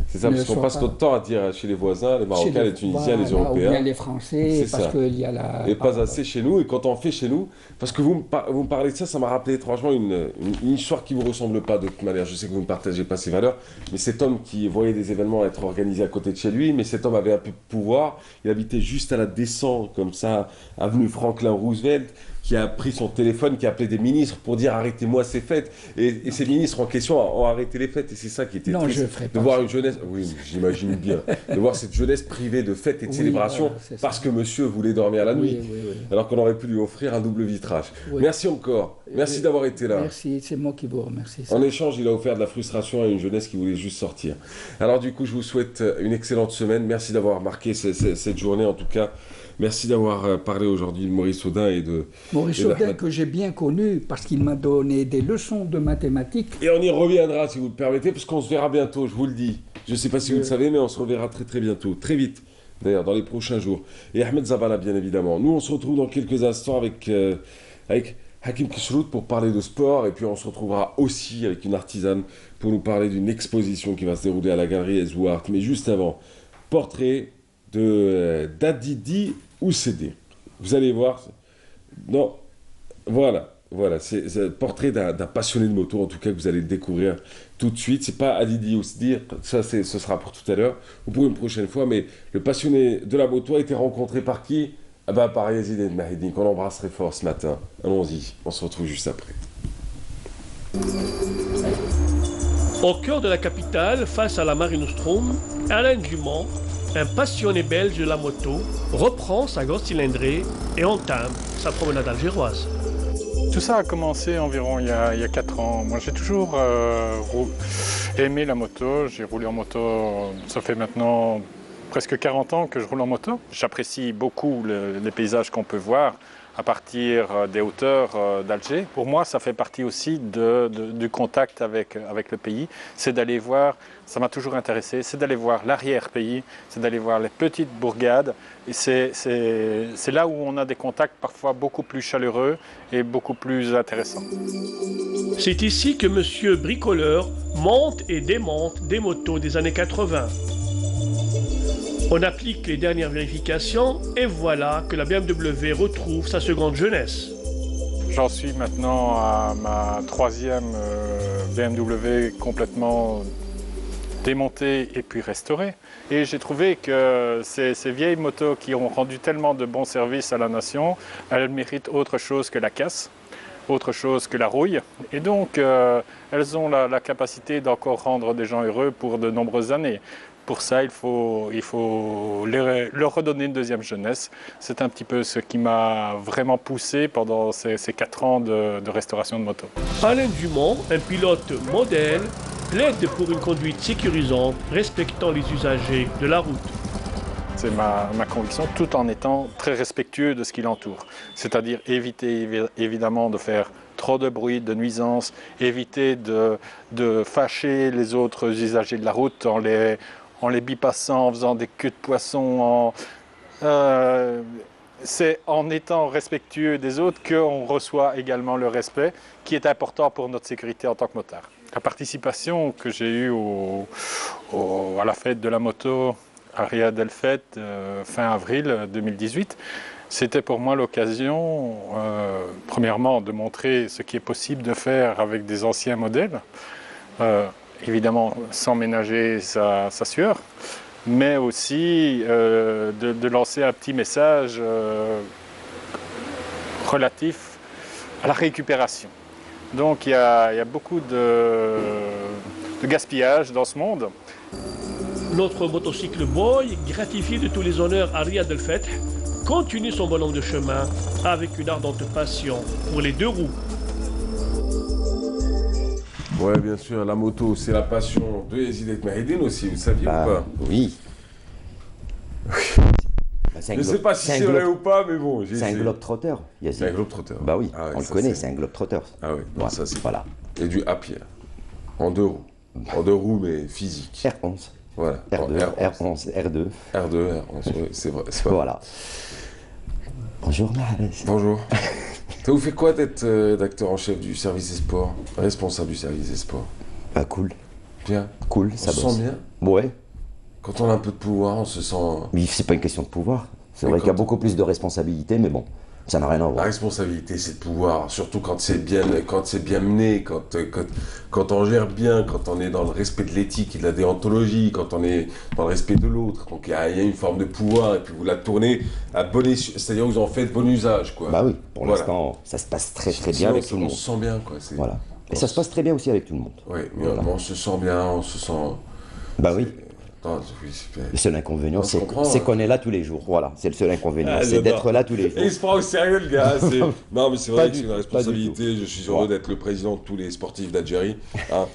C'est ça, parce qu'on passe notre temps à dire chez les voisins, les Marocains, les Tunisiens, les Européens. Ou bien les Français, parce qu'il y a la... Et pas assez chez nous, et quand on fait chez nous, parce que vous me parlez de ça, ça m'a rappelé étrangement une histoire qui ne vous ressemble pas de toute manière. Je sais que vous ne partagez pas ces valeurs, mais cet homme qui voyait des événements être organisés à côté de chez lui, mais cet homme avait un peu de pouvoir, il habitait juste à la descente, comme ça, avenue Franklin Roosevelt, qui a pris son téléphone, qui a appelé des ministres pour dire arrêtez-moi ces fêtes. Et ces ministres en question ont arrêté les fêtes. Et c'est ça qui était triste, de voir une jeunesse, oui, j'imagine bien, de voir cette jeunesse privée de fêtes et de célébrations parce que monsieur voulait dormir la nuit, alors qu'on aurait pu lui offrir un double vitrage. Merci encore, merci d'avoir été là. Merci, c'est moi qui vous remercie. En échange, il a offert de la frustration à une jeunesse qui voulait juste sortir. Alors du coup, je vous souhaite une excellente semaine. Merci d'avoir marqué cette journée en tout cas. Merci d'avoir parlé aujourd'hui de Maurice Audin et de... Maurice Audin que j'ai bien connu parce qu'il m'a donné des leçons de mathématiques. Et on y reviendra si vous le permettez, parce qu'on se verra bientôt, je vous le dis. Je ne sais pas si vous le savez, mais on se reverra très très bientôt, très vite, d'ailleurs, dans les prochains jours. Et Ahmed Zabana, bien évidemment. Nous, on se retrouve dans quelques instants avec Hakim Kishrout pour parler de sport, et puis on se retrouvera aussi avec une artisane pour nous parler d'une exposition qui va se dérouler à la galerie Ezouart. Mais juste avant, portrait d'Adidi Oussédé. Vous allez voir. Non, voilà, c'est le portrait d'un passionné de moto, en tout cas que vous allez le découvrir tout de suite. C'est pas Adidi Oussédé, ça ce sera pour tout à l'heure, ou pour une prochaine fois, mais le passionné de la moto a été rencontré par qui? Par Yazid El Mahedi, qu'on embrasserait fort ce matin. Allons-y, on se retrouve juste après. Au cœur de la capitale, face à la Mare Nostrum, Alain Dumont, un passionné belge de la moto, reprend sa grosse cylindrée et entame sa promenade algéroise. Tout ça a commencé environ il y a 4 ans. Moi j'ai toujours aimé la moto, j'ai roulé en moto, ça fait maintenant presque 40 ans que je roule en moto. J'apprécie beaucoup les paysages qu'on peut voir à partir des hauteurs d'Alger. Pour moi, ça fait partie aussi du contact avec le pays. C'est d'aller voir, ça m'a toujours intéressé, c'est d'aller voir l'arrière-pays, c'est d'aller voir les petites bourgades. Et c'est là où on a des contacts parfois beaucoup plus chaleureux et beaucoup plus intéressants. C'est ici que Monsieur Bricoleur monte et démonte des motos des années 80. On applique les dernières vérifications et voilà que la BMW retrouve sa seconde jeunesse. J'en suis maintenant à ma 3e BMW complètement démontée et puis restaurée. Et j'ai trouvé que ces vieilles motos qui ont rendu tellement de bons services à la nation, elles méritent autre chose que la casse, autre chose que la rouille. Et donc, elles ont la capacité d'encore rendre des gens heureux pour de nombreuses années. Pour ça, il faut leur redonner une deuxième jeunesse. C'est un petit peu ce qui m'a vraiment poussé pendant ces 4 ans de restauration de moto. Alain Dumont, un pilote modèle, plaide pour une conduite sécurisante, respectant les usagers de la route. C'est ma conviction, tout en étant très respectueux de ce qui l'entoure. C'est-à-dire éviter évidemment de faire trop de bruit, de nuisances, éviter de fâcher les autres usagers de la route en les bypassant, en faisant des queues de poisson. C'est en étant respectueux des autres qu'on reçoit également le respect, qui est important pour notre sécurité en tant que motard. La participation que j'ai eue à la fête de la moto à Riyad El Feth fin avril 2018, c'était pour moi l'occasion, premièrement, de montrer ce qui est possible de faire avec des anciens modèles, évidemment sans ménager sa sueur, mais aussi de lancer un petit message relatif à la récupération. Donc il y a beaucoup de gaspillage dans ce monde. Notre motocycle boy, gratifié de tous les honneurs à Riyad El Feth, continue son bonhomme de chemin avec une ardente passion pour les deux roues. Ouais, bien sûr, la moto, c'est la passion de Yazid El Mehedine aussi, vous saviez ou pas? Oui. Je ne sais pas si c'est vrai ou pas, mais bon. C'est un globe-trotter, Yazid. C'est un globe-trotter. Bah oui, ah ouais, on le connaît, c'est un globe-trotter. Ah oui, ouais, ça c'est. Voilà. Et du happy, en deux roues. En deux roues, mais physique. R11. Voilà. R2, R11, R2. R2, R11, oui, c'est vrai. Voilà. Bonjour, Mahrez. Bonjour. Ça vous fait quoi d'être rédacteur en chef du service des sports, responsable du service des sports? Bah cool. Bien. Cool, ça bosse. On se sent bien? Ouais. Quand on a un peu de pouvoir, on se sent... Mais c'est pas une question de pouvoir. C'est vrai qu'il y a beaucoup plus de responsabilités, mais bon, ça n'a rien à voir. La responsabilité, c'est de pouvoir, surtout quand c'est bien mené, quand on gère bien, quand on est dans le respect de l'éthique et de la déontologie, quand on est dans le respect de l'autre. Donc il y a une forme de pouvoir et puis vous la tournez à bon escient, c'est-à-dire que vous en faites bon usage, quoi. Bah oui, pour l'instant, ça se passe très bien avec tout le monde. On se sent bien, quoi. Voilà. Et ça se passe très bien aussi avec tout le monde. Oui, mais on se sent bien, on se sent... Bah oui. Non, le seul inconvénient, c'est qu'on est là tous les jours. Voilà, c'est le seul inconvénient, c'est d'être là tous les jours. Et il se prend au sérieux, le gars. Non, mais c'est vrai que c'est une responsabilité. Je suis heureux d'être le président de tous les sportifs d'Algérie. Hein.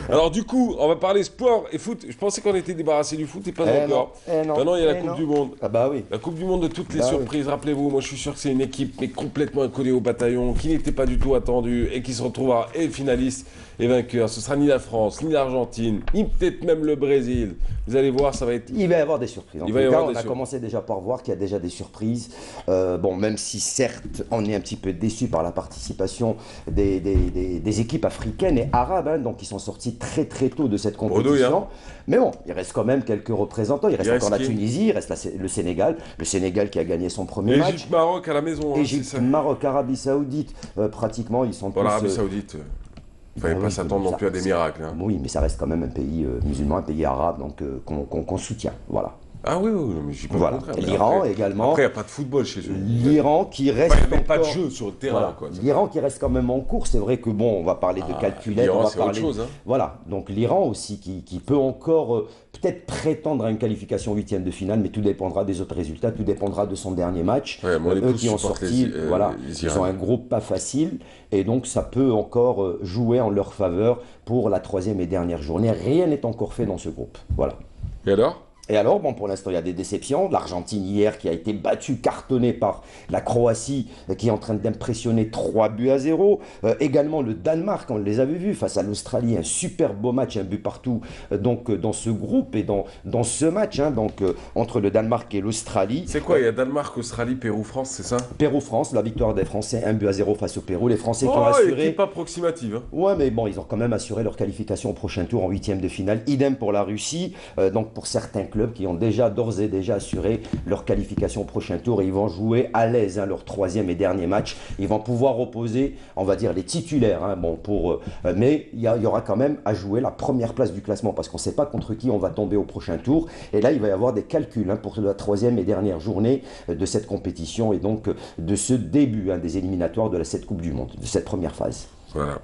Alors, du coup, on va parler sport et foot. Je pensais qu'on était débarrassé du foot et pas encore. Maintenant, il y a la Coupe du Monde. Ah bah oui. La Coupe du Monde de toutes les surprises. Oui. Rappelez-vous, moi, je suis sûr que c'est une équipe mais complètement inconnue au bataillon, qui n'était pas du tout attendue et qui se retrouvera finaliste et vainqueur. Ce sera ni la France, ni l'Argentine, ni peut-être même le Brésil. Vous allez voir, ça va être... Il va y avoir des surprises. En tout cas, on a commencé déjà par voir qu'il y a déjà des surprises. Bon, même si certes, on est un petit peu déçu par la participation des équipes africaines et arabes, hein, donc qui sont sortis très très tôt de cette compétition. Mais bon, il reste quand même quelques représentants. Il reste encore la Tunisie, il reste le Sénégal. Le Sénégal qui a gagné son premier match. Égypte, Maroc à la maison. Égypte, Maroc, Arabie Saoudite, pratiquement, ils sont tous... L'Arabie Saoudite... Il ne fallait pas s'attendre non plus à des miracles. Hein. Oui, mais ça reste quand même un pays musulman, un pays arabe, donc qu'on soutient. Voilà. Ah oui, mais je dis pas voilà. le contraire. L'Iran également. Après, il n'y a pas de football chez eux. L'Iran qui reste. Il n'y a pas de jeu sur le terrain. Voilà. L'Iran qui reste quand même en cours. C'est vrai que bon, on va parler de calculettes, on va parler. Autre chose, hein. Voilà. Donc l'Iran aussi qui peut encore peut-être prétendre à une qualification huitième de finale, mais tout dépendra des autres résultats, tout dépendra de son dernier match. Ouais, eux qui ont sorti, voilà, ils ont un groupe pas facile, et donc ça peut encore jouer en leur faveur pour la troisième et dernière journée. Rien n'est encore fait dans ce groupe. Voilà. Et alors, bon, pour l'instant, il y a des déceptions. L'Argentine hier qui a été battue, cartonnée par la Croatie qui est en train d'impressionner 3-0. Également le Danemark, on les avait vus face à l'Australie, un super beau match, un but partout donc dans ce groupe et dans ce match, hein, donc entre le Danemark et l'Australie. C'est quoi, il y a Danemark, Australie, Pérou, France, c'est ça? Pérou-France, la victoire des Français, 1-0 face au Pérou. Les Français qui ont assuré... équipe approximative. Hein. Ouais, mais bon, ils ont quand même assuré leur qualification au prochain tour en huitième de finale. Idem pour la Russie, donc pour certains clubs qui ont d'ores et déjà assuré leur qualification au prochain tour et ils vont jouer à l'aise hein, leur troisième et dernier match. Ils vont pouvoir opposer, on va dire, les titulaires. Hein, bon, mais il y aura quand même à jouer la première place du classement parce qu'on ne sait pas contre qui on va tomber au prochain tour. Et là, il va y avoir des calculs hein, pour la troisième et dernière journée de cette compétition et donc de ce début hein, des éliminatoires de cette Coupe du Monde, de cette première phase. Voilà,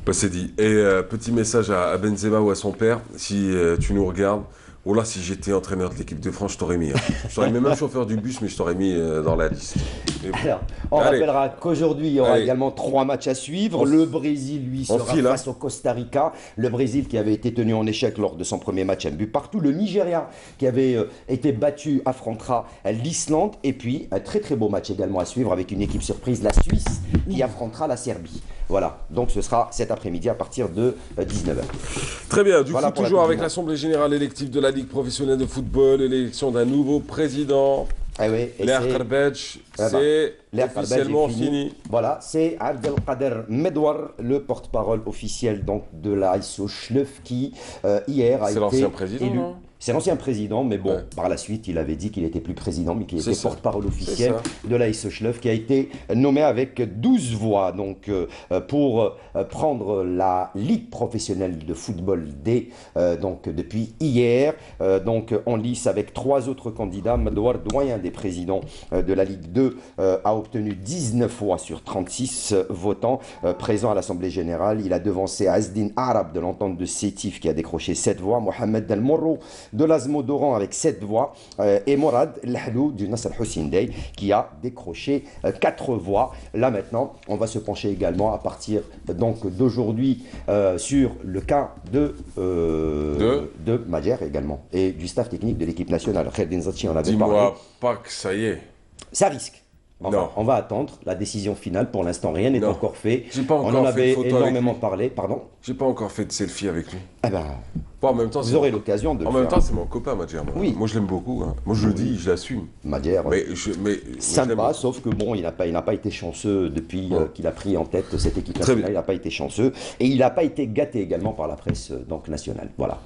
bah, c'est dit. Et petit message à Benzema ou à son père, si tu nous regardes, Oh là, si j'étais entraîneur de l'équipe de France, je t'aurais mis. Je t'aurais mis même chauffeur du bus, mais je t'aurais mis dans la liste. Alors, on rappellera qu'aujourd'hui, il y aura également 3 matchs à suivre. Le Brésil, lui, sera face au Costa Rica. Le Brésil qui avait été tenu en échec lors de son premier match, un but partout. Le Nigeria qui avait été battu affrontera l'Islande. Et puis, un très très beau match également à suivre avec une équipe surprise, la Suisse, qui affrontera la Serbie. Voilà, donc ce sera cet après-midi à partir de 19h. Très bien, du coup, toujours avec l'Assemblée Générale élective de la Ligue professionnelle de football, l'élection d'un nouveau président. L'air Karbech, c'est officiellement fini. Voilà, c'est Abdelkader Medouar, le porte-parole officiel donc, de la ISO Schleuf qui hier a été l'ancien président, élu. Non C'est l'ancien président, mais bon, par la suite, il avait dit qu'il n'était plus président, mais qu'il était porte-parole officiel de la ISO Schleuf, qui a été nommé avec 12 voix donc, pour prendre la Ligue professionnelle de football D donc, depuis hier. Donc, en lice avec 3 autres candidats. Medouar, doyen des présidents de la Ligue 2, a obtenu 19 voix sur 36 votants présents à l'Assemblée Générale. Il a devancé Azdin Arab de l'entente de Sétif qui a décroché 7 voix, Mohamed Del Morro de l'Azmo d'Oran avec 7 voix et Morad Lahlou du Nasser Hussein Dey qui a décroché 4 voix. Là maintenant, on va se pencher également à partir donc d'aujourd'hui sur le cas de Madjer également et du staff technique de l'équipe nationale. Kherdin Zati en avait parlé. Dis-moi pas que ça y est. Ça risque. Enfin, on va attendre la décision finale. Pour l'instant, rien n'est encore fait. On en avait énormément parlé. Pardon. J'ai pas encore fait de selfie avec lui. Eh ben, en même temps, vous aurez l'occasion de le faire. En même temps, c'est mon copain, Madjer. Oui. Moi, je l'aime beaucoup. Hein. Moi, je le dis, je l'assume. Madjer. Mais sympa, sauf que bon, il n'a pas été chanceux depuis qu'il a pris en tête cette équipe nationale. Il n'a pas été chanceux et il n'a pas été gâté également par la presse donc nationale. Voilà.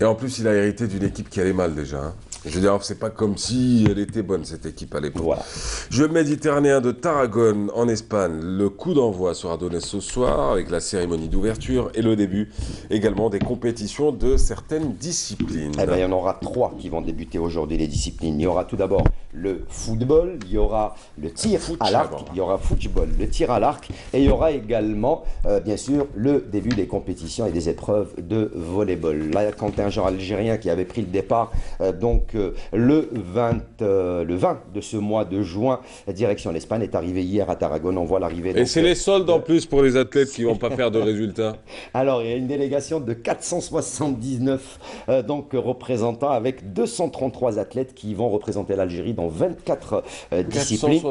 Et en plus, il a hérité d'une équipe qui allait mal déjà. Hein. Je veux dire, c'est pas comme si elle était bonne, cette équipe à l'époque. Voilà. Jeux méditerranéens de Tarragone, en Espagne. Le coup d'envoi sera donné ce soir avec la cérémonie d'ouverture et le début également des compétitions de certaines disciplines. Eh bien, il y en aura 3 qui vont débuter aujourd'hui, les disciplines. Il y aura tout d'abord le football, il y aura le tir à l'arc, il y aura football, le tir à l'arc, et il y aura également, bien sûr, le début des compétitions et des épreuves de volleyball. Là, contingent algérien qui avait pris le départ, donc le 20 de ce mois de juin, direction l'Espagne, est arrivé hier à Tarragone. On voit l'arrivée. Et c'est les soldes en plus pour les athlètes qui ne vont pas faire de résultats. Alors, il y a une délégation de 479 donc, représentants avec 233 athlètes qui vont représenter l'Algérie dans 24 disciplines.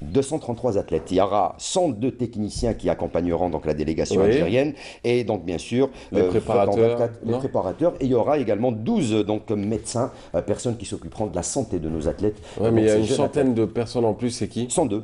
233 athlètes. Il y aura 102 techniciens qui accompagneront donc, la délégation algérienne et donc bien sûr les préparateurs. Les préparateurs. Et il y aura également 12 donc, médecins, personnes qui s'occuperont de la santé de nos athlètes. Oui, mais il y a une centaine de personnes en plus, c'est qui ? 102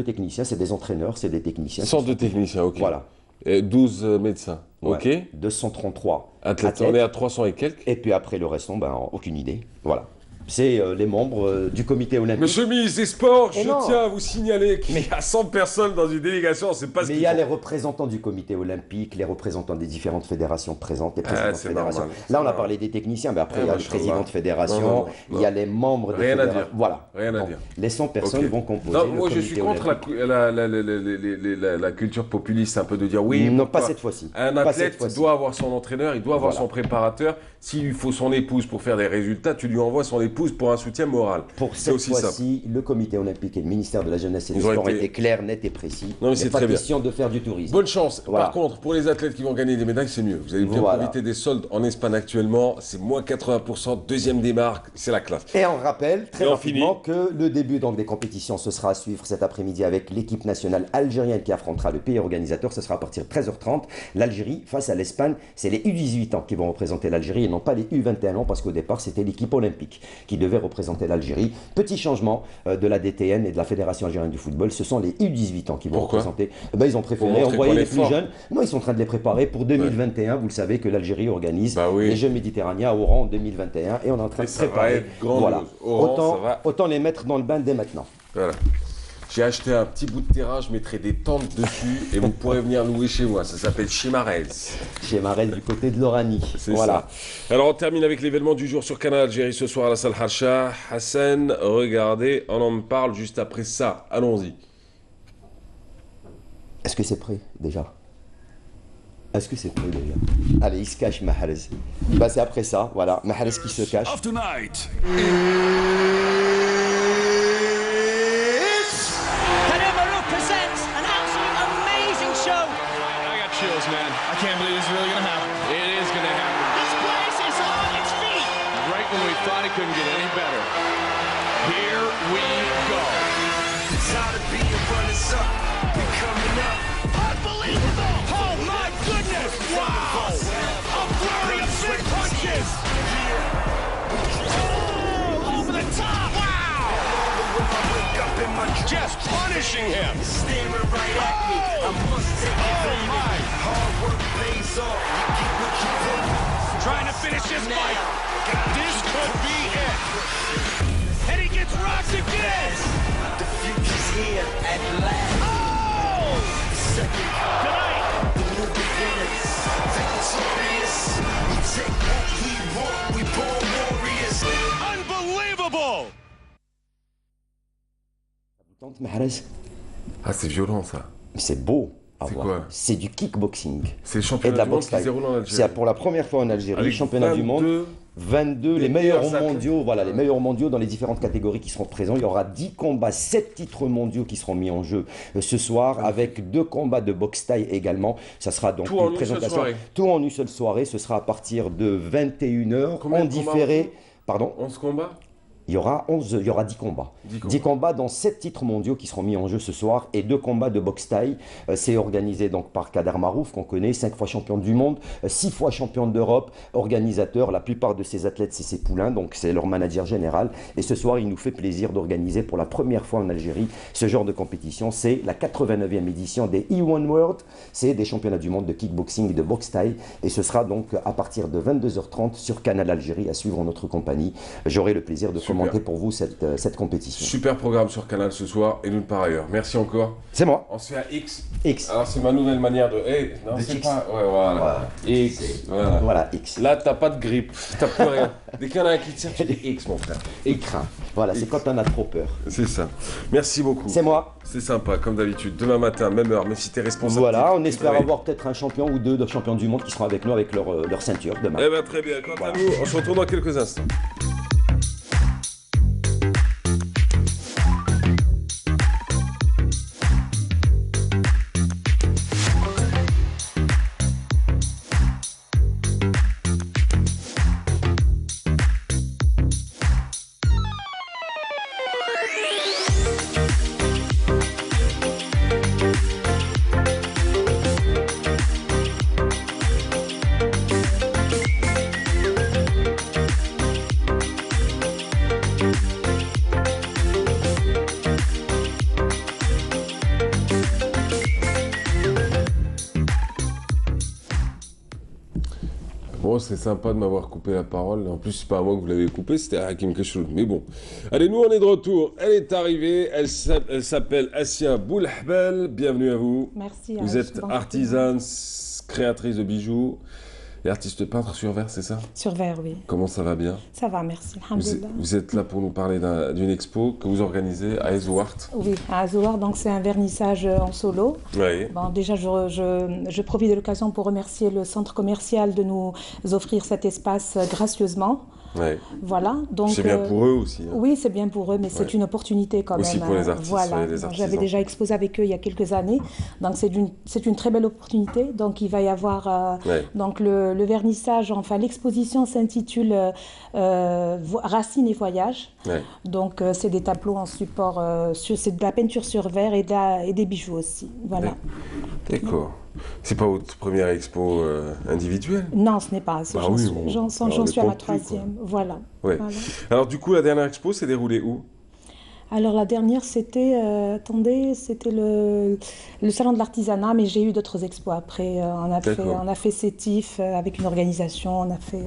techniciens, c'est des entraîneurs, c'est des techniciens. 102 techniciens, ok. Voilà. Et 12 médecins, ok. 233 athlètes. On est à 300 et quelques. Et puis après le restant, aucune idée. Voilà. C'est les membres du comité olympique. Monsieur le ministre des Sports, je tiens à vous signaler qu'il y a 100 personnes dans une délégation, c'est pas ce qu'il faut. Mais il y a les représentants du comité olympique, les représentants des différentes fédérations présentes, les présidents de fédération. Là, on a parlé des techniciens, mais après, il y a les présidents de fédération, il y a les membres de fédération. Voilà. Rien à dire. Les 100 personnes vont composer le comité je suis contre la culture populiste, un peu de dire oui. Non, pas cette fois-ci. Un athlète doit avoir son entraîneur, il doit avoir son préparateur. S'il lui faut son épouse pour faire des résultats, tu lui envoies son épouse pour un soutien moral. Pour cette fois-ci, le comité olympique et le ministère de la Jeunesse et des Sports étaient clairs, nets et précis. Non, mais c'est très bien. Pas question de faire du tourisme. Bonne chance. Voilà. Par contre, pour les athlètes qui vont gagner des médailles, c'est mieux. Vous allez bien profiter des soldes en Espagne actuellement. C'est moins 80%, deuxième des marques, c'est la classe. Et on rappelle très rapidement que le début donc, des compétitions, ce sera à suivre cet après-midi avec l'équipe nationale algérienne qui affrontera le pays organisateur. Ce sera à partir de 13h30. L'Algérie face à l'Espagne. C'est les U18 ans qui vont représenter l'Algérie et non pas les U21 ans parce qu'au départ, c'était l'équipe olympique qui devait représenter l'Algérie. Petit changement de la DTN et de la Fédération algérienne du football, ce sont les U18 ans qui vont représenter. Ils ont préféré envoyer les plus jeunes. Non, ils sont en train de les préparer pour 2021. Vous le savez que l'Algérie organise les Jeux méditerranéens à Oran en 2021 et on est en train de préparer. Voilà. Autant les mettre dans le bain dès maintenant. Voilà. J'ai acheté un petit bout de terrain, je mettrai des tentes dessus et vous pourrez venir louer chez moi. Ça s'appelle chez Marez. Chez Marez du côté de l'Oranie. Voilà. Ça. Alors on termine avec l'événement du jour sur Canal Algérie ce soir à la salle Harsha. Hassan, regardez, on en parle juste après ça. Allons-y. Est-ce que c'est prêt déjà? Est-ce que c'est prêt déjà? Allez, il se cache, Mahrez. Bah, c'est après ça, voilà. Mahrez qui se cache. Of tonight. Karim Marouf presents an absolute amazing show. I got chills, man. I can't believe this is really gonna happen. It is gonna happen. This place is on its feet. Right when we thought it couldn't get any better. Here we go. Tired of being runners-up. We're coming up. Unbelievable! Oh my goodness! Wow! A flurry of big punches! Oh, over the top! Wow! Just punishing him. Staring right at me. I must take it, baby. Hard work pays off. You get what you want. Trying to finish this fight. This could be it. And he gets rocked again! The future's here at last. Oh! Tonight! The new beginners. Victorious. We take what we want. We born warriors. Unbelievable! Tente Mahrez. Ah, c'est violent ça. C'est beau. C'est quoi? C'est du kickboxing. C'est le Et de championnat la du monde boxe qui se déroule en Algérie. C'est pour la première fois en Algérie, Avec championnat du monde. 22, les meilleurs mondiaux, voilà, les meilleurs mondiaux dans les différentes catégories qui seront présents. Il y aura 10 combats, 7 titres mondiaux qui seront mis en jeu ce soir, avec 2 combats de boxe thaï également. Ça sera donc une présentation. Tout en une seule soirée. Ce sera à partir de 21h, en différé. Pardon? 11 combats? Il y aura 10 combats. 10 combats dans 7 titres mondiaux qui seront mis en jeu ce soir et 2 combats de boxe thaï. C'est organisé donc par Kader Marouf, qu'on connaît, 5 fois champion du monde, 6 fois champion d'Europe, organisateur. La plupart de ces athlètes, c'est ses poulains, donc c'est leur manager général. Et ce soir, il nous fait plaisir d'organiser pour la première fois en Algérie ce genre de compétition. C'est la 89e édition des E1 World. C'est des championnats du monde de kickboxing et de boxe thaï. Et ce sera donc à partir de 22h30 sur Canal Algérie à suivre en notre compagnie. J'aurai le plaisir de commenter pour vous cette compétition. Super programme sur Canal ce soir et nulle part ailleurs. Merci encore. C'est moi. On se fait à X. X. Alors c'est ma nouvelle manière de... Hey, non, c'est pas... Ouais, voilà. X. Voilà. Voilà, X. Là, t'as pas de grippe. T'as plus rien. Dès qu'il y en a un qui tire, tu dis X, mon frère. Écran. Voilà, c'est quand on a trop peur. C'est ça. Merci beaucoup. C'est moi. C'est sympa, comme d'habitude. Demain matin, même heure, même si t'es responsable. Voilà, on espère avoir peut-être un champion ou 2 de champions du monde qui seront avec nous avec leur ceinture demain. Eh bien, très bien. Quant à nous, on se retrouve dans quelques instants. Bon, c'est sympa de m'avoir coupé la parole. En plus, c'est pas à moi que vous l'avez coupé, c'était à Hakim Keshoul. Mais bon. Allez, nous, on est de retour. Elle est arrivée. Elle s'appelle Assia Boulahbel. Bienvenue à vous. Merci. Vous êtes artisane, créatrice de bijoux et artiste peintre sur verre, c'est ça? Sur verre, oui. Comment ça va bien? Ça va, merci. Alhamdulillah. Vous êtes là pour nous parler d'une expo que vous organisez à Ezouart. Oui, à Ezouart, donc c'est un vernissage en solo. Oui. Bon, déjà, je profite de l'occasion pour remercier le centre commercial de nous offrir cet espace gracieusement. Ouais. Voilà, donc c'est bien pour eux aussi. Hein. Oui, c'est bien pour eux, mais c'est une opportunité quand aussi même. Aussi pour les artistes. Voilà. Les artisans. J'avais déjà exposé avec eux il y a quelques années, donc c'est une très belle opportunité. Donc il va y avoir donc le vernissage, enfin l'exposition s'intitule Racines et voyages. Ouais. Donc c'est des tableaux en support, c'est de la peinture sur verre et des bijoux aussi. Voilà. D'accord. C'est pas votre première expo individuelle? Non, ce n'est pas. Bah j'en suis à ma troisième. Voilà. Ouais. Voilà. Alors du coup, la dernière expo s'est déroulée où? Alors la dernière, c'était c'était le salon de l'artisanat, mais j'ai eu d'autres expos après. On a fait Sétif avec une organisation. On a fait.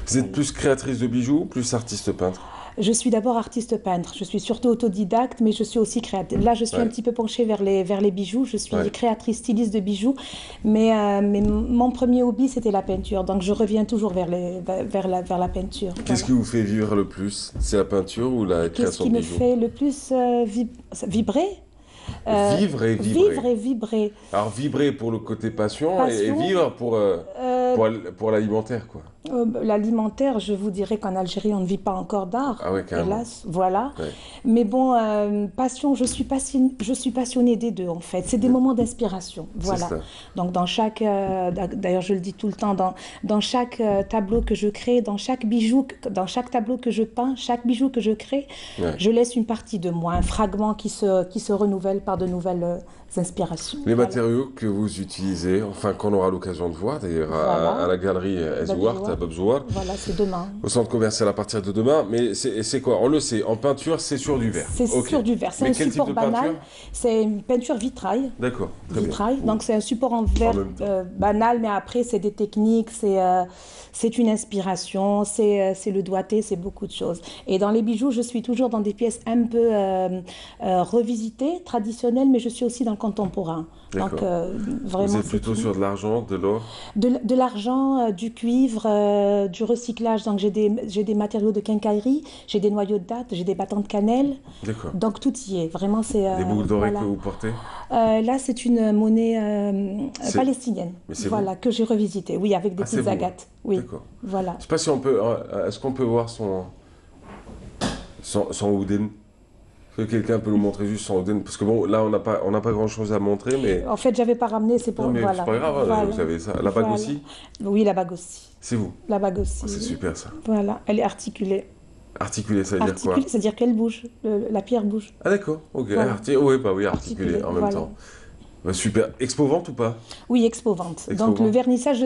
Vous êtes plus créatrice de bijoux ou plus artiste peintre? Je suis d'abord artiste peintre. Je suis surtout autodidacte, mais je suis aussi créatrice. Là, je suis un petit peu penchée vers les bijoux. Je suis créatrice, styliste de bijoux. Mais mon premier hobby, c'était la peinture. Donc, je reviens toujours vers la peinture. Qu'est-ce qui vous fait vivre le plus? C'est la peinture ou la création de bijoux? Qu'est-ce qui me fait le plus vibrer? Vivre et vibrer. Vivre et vibrer. Alors vibrer pour le côté passion. Et vivre pour l'alimentaire, quoi. L'alimentaire, je vous dirais qu'en Algérie, on ne vit pas encore d'art. Ah oui, carrément. Hélas, voilà. Ouais. Mais bon, passion, je suis passionnée des deux, en fait. C'est des moments d'inspiration. Voilà. Ça. Donc, dans chaque... D'ailleurs, je le dis tout le temps, dans chaque tableau que je crée, dans chaque tableau que je peins, chaque bijou que je crée, je laisse une partie de moi, un fragment qui se renouvelle par de nouvelles inspirations. Les matériaux que vous utilisez, enfin qu'on aura l'occasion de voir d'ailleurs à la galerie Ezouart, à Babzouar. Voilà, c'est demain. Au centre commercial à partir de demain. Mais c'est quoi? On le sait, en peinture, c'est sur du verre. C'est sur du verre. C'est un support banal. C'est une peinture vitrail. D'accord, très vitrail. bien. Donc c'est un support en verre banal, mais après c'est des techniques, c'est une inspiration, c'est le doigté, c'est beaucoup de choses. Et dans les bijoux, je suis toujours dans des pièces un peu revisitées, traditionnelles, mais je suis aussi dans le contemporain. Donc vraiment. Vous êtes plutôt sur de l'argent, de l'or? De l'argent, du cuivre, du recyclage. Donc j'ai des matériaux de quincaillerie, j'ai des noyaux de date, j'ai des bâtons de cannelle. D'accord. Donc tout y est. Vraiment, c'est. Des boucles d'oreilles que vous portez? Là, c'est une monnaie palestinienne. Voilà, que j'ai revisitée. Oui, avec des petites agates. Oui. D'accord. Voilà. Je ne sais pas si on peut. Est-ce qu'on peut voir son houdin? Que quelqu'un peut nous montrer juste son houdin? Parce que bon, là, on n'a pas grand-chose à montrer, mais... En fait, j'avais pas ramené, c'est pour... Non, mais voilà. c'est pas grave, voilà. Vous avez ça. La bague aussi? Oui, la bague aussi. C'est vous? La bague aussi. C'est super, ça. Voilà, elle est articulée. Articulée, ça veut dire quoi? C'est-à-dire qu'elle bouge, la pierre bouge. Ah d'accord, ok. Voilà. Articulée en même temps. Bah, super. Expo-vente ou pas? Oui, expo-vente. Donc le vernissage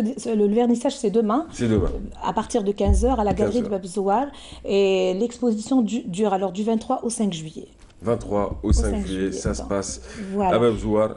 c'est demain. C'est demain. À partir de 15h à la galerie de Babzouar. Et l'exposition dure alors du 23 au 5 juillet. 23 au 5 juillet, ça se passe voilà. à Babzouar.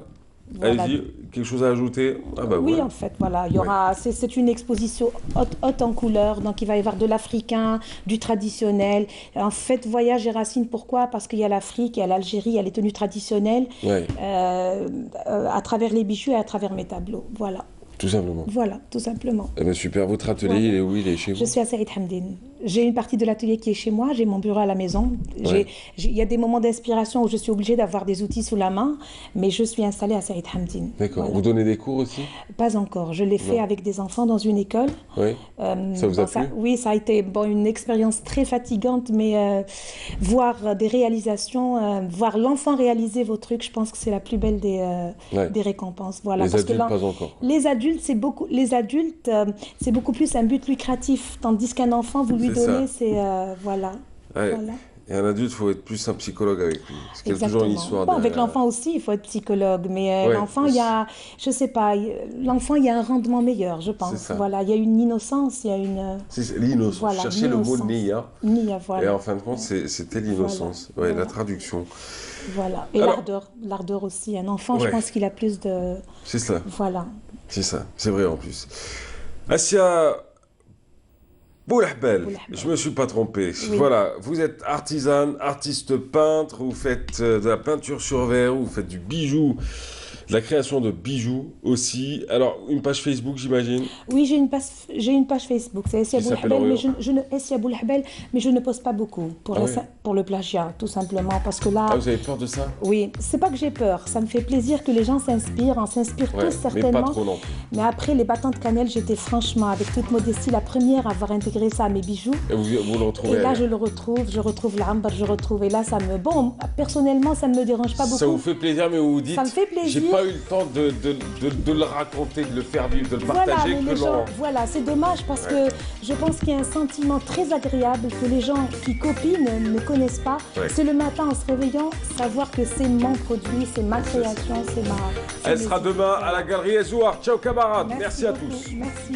Voilà. Allez-y, quelque chose à ajouter? Oui, en fait, voilà. Il y aura, c'est une exposition haute en couleurs, donc il va y avoir de l'africain, du traditionnel. En fait, voyage et racines, pourquoi? Parce qu'il y a l'Afrique, il y a l'Algérie, il y a les tenues traditionnelles, à travers les bijoux et à travers mes tableaux. Voilà. Tout simplement. Voilà, tout simplement. Eh bien, super. Votre atelier, il est où? Il est chez vous? Je suis à Saïd Hamdine. J'ai une partie de l'atelier qui est chez moi, j'ai mon bureau à la maison. Il y a des moments d'inspiration où je suis obligée d'avoir des outils sous la main, mais je suis installée à Saïd Hamdine. D'accord. Voilà. Vous donnez des cours aussi? Pas encore. Je l'ai fait avec des enfants dans une école. Oui. Ça vous a plu? Oui, ça a été une expérience très fatigante, mais voir des réalisations, voir l'enfant réaliser vos trucs, je pense que c'est la plus belle des récompenses. Voilà. Les adultes, pas encore. Les adultes, c'est beaucoup plus un but lucratif, tandis qu'un enfant, vous lui donnez, c'est voilà. Ouais. Voilà. Et un adulte, il faut être plus un psychologue avec lui. Parce qu'il y a toujours une histoire. Bon, avec l'enfant aussi, il faut être psychologue. Mais l'enfant, il y a, je sais pas, l'enfant, il y a un rendement meilleur, je pense. Voilà, il y a une innocence, il y a une. C'est l'innocence. Voilà, cherchez le mot Nia. Nia, voilà. Et en fin de compte, c'était l'innocence. Voilà. Ouais, la traduction. Voilà. Et l'ardeur aussi. Un enfant, je pense qu'il a plus de. C'est ça. Voilà. C'est ça. C'est vrai en plus. Assia Boulahbel, je ne me suis pas trompé. Oui. Voilà, vous êtes artisane, artiste peintre, vous faites de la peinture sur verre, vous faites du bijou, de la création de bijoux aussi. Alors, une page Facebook, j'imagine? Oui, j'ai une page Facebook, c'est Essia Boulahbel, mais je ne poste pas beaucoup pour le plagiat, tout simplement, parce que là... Ah, vous avez peur de ça? Oui, c'est pas que j'ai peur, ça me fait plaisir que les gens s'inspirent, on s'inspire tous certainement. Mais pas trop non plus. Mais après, les bâtons de cannelle, j'étais franchement, avec toute modestie, la première à avoir intégré ça à mes bijoux. Et vous le retrouvez? Et là, je retrouve l'ambre, et là, ça me... Bon, personnellement, ça ne me dérange pas beaucoup. Ça vous fait plaisir, mais vous vous dites... Ça me fait plaisir. J'ai pas eu le temps de le raconter, de le faire vivre, de le partager. Voilà, c'est dommage parce que je pense qu'il y a un sentiment très agréable que les gens qui copient ne connaissent pas. C'est le matin en se réveillant, savoir que c'est mon produit, c'est ma création, c'est ma... Elle sera demain à la galerie Ezouart. Ciao camarades, merci à tous. Merci.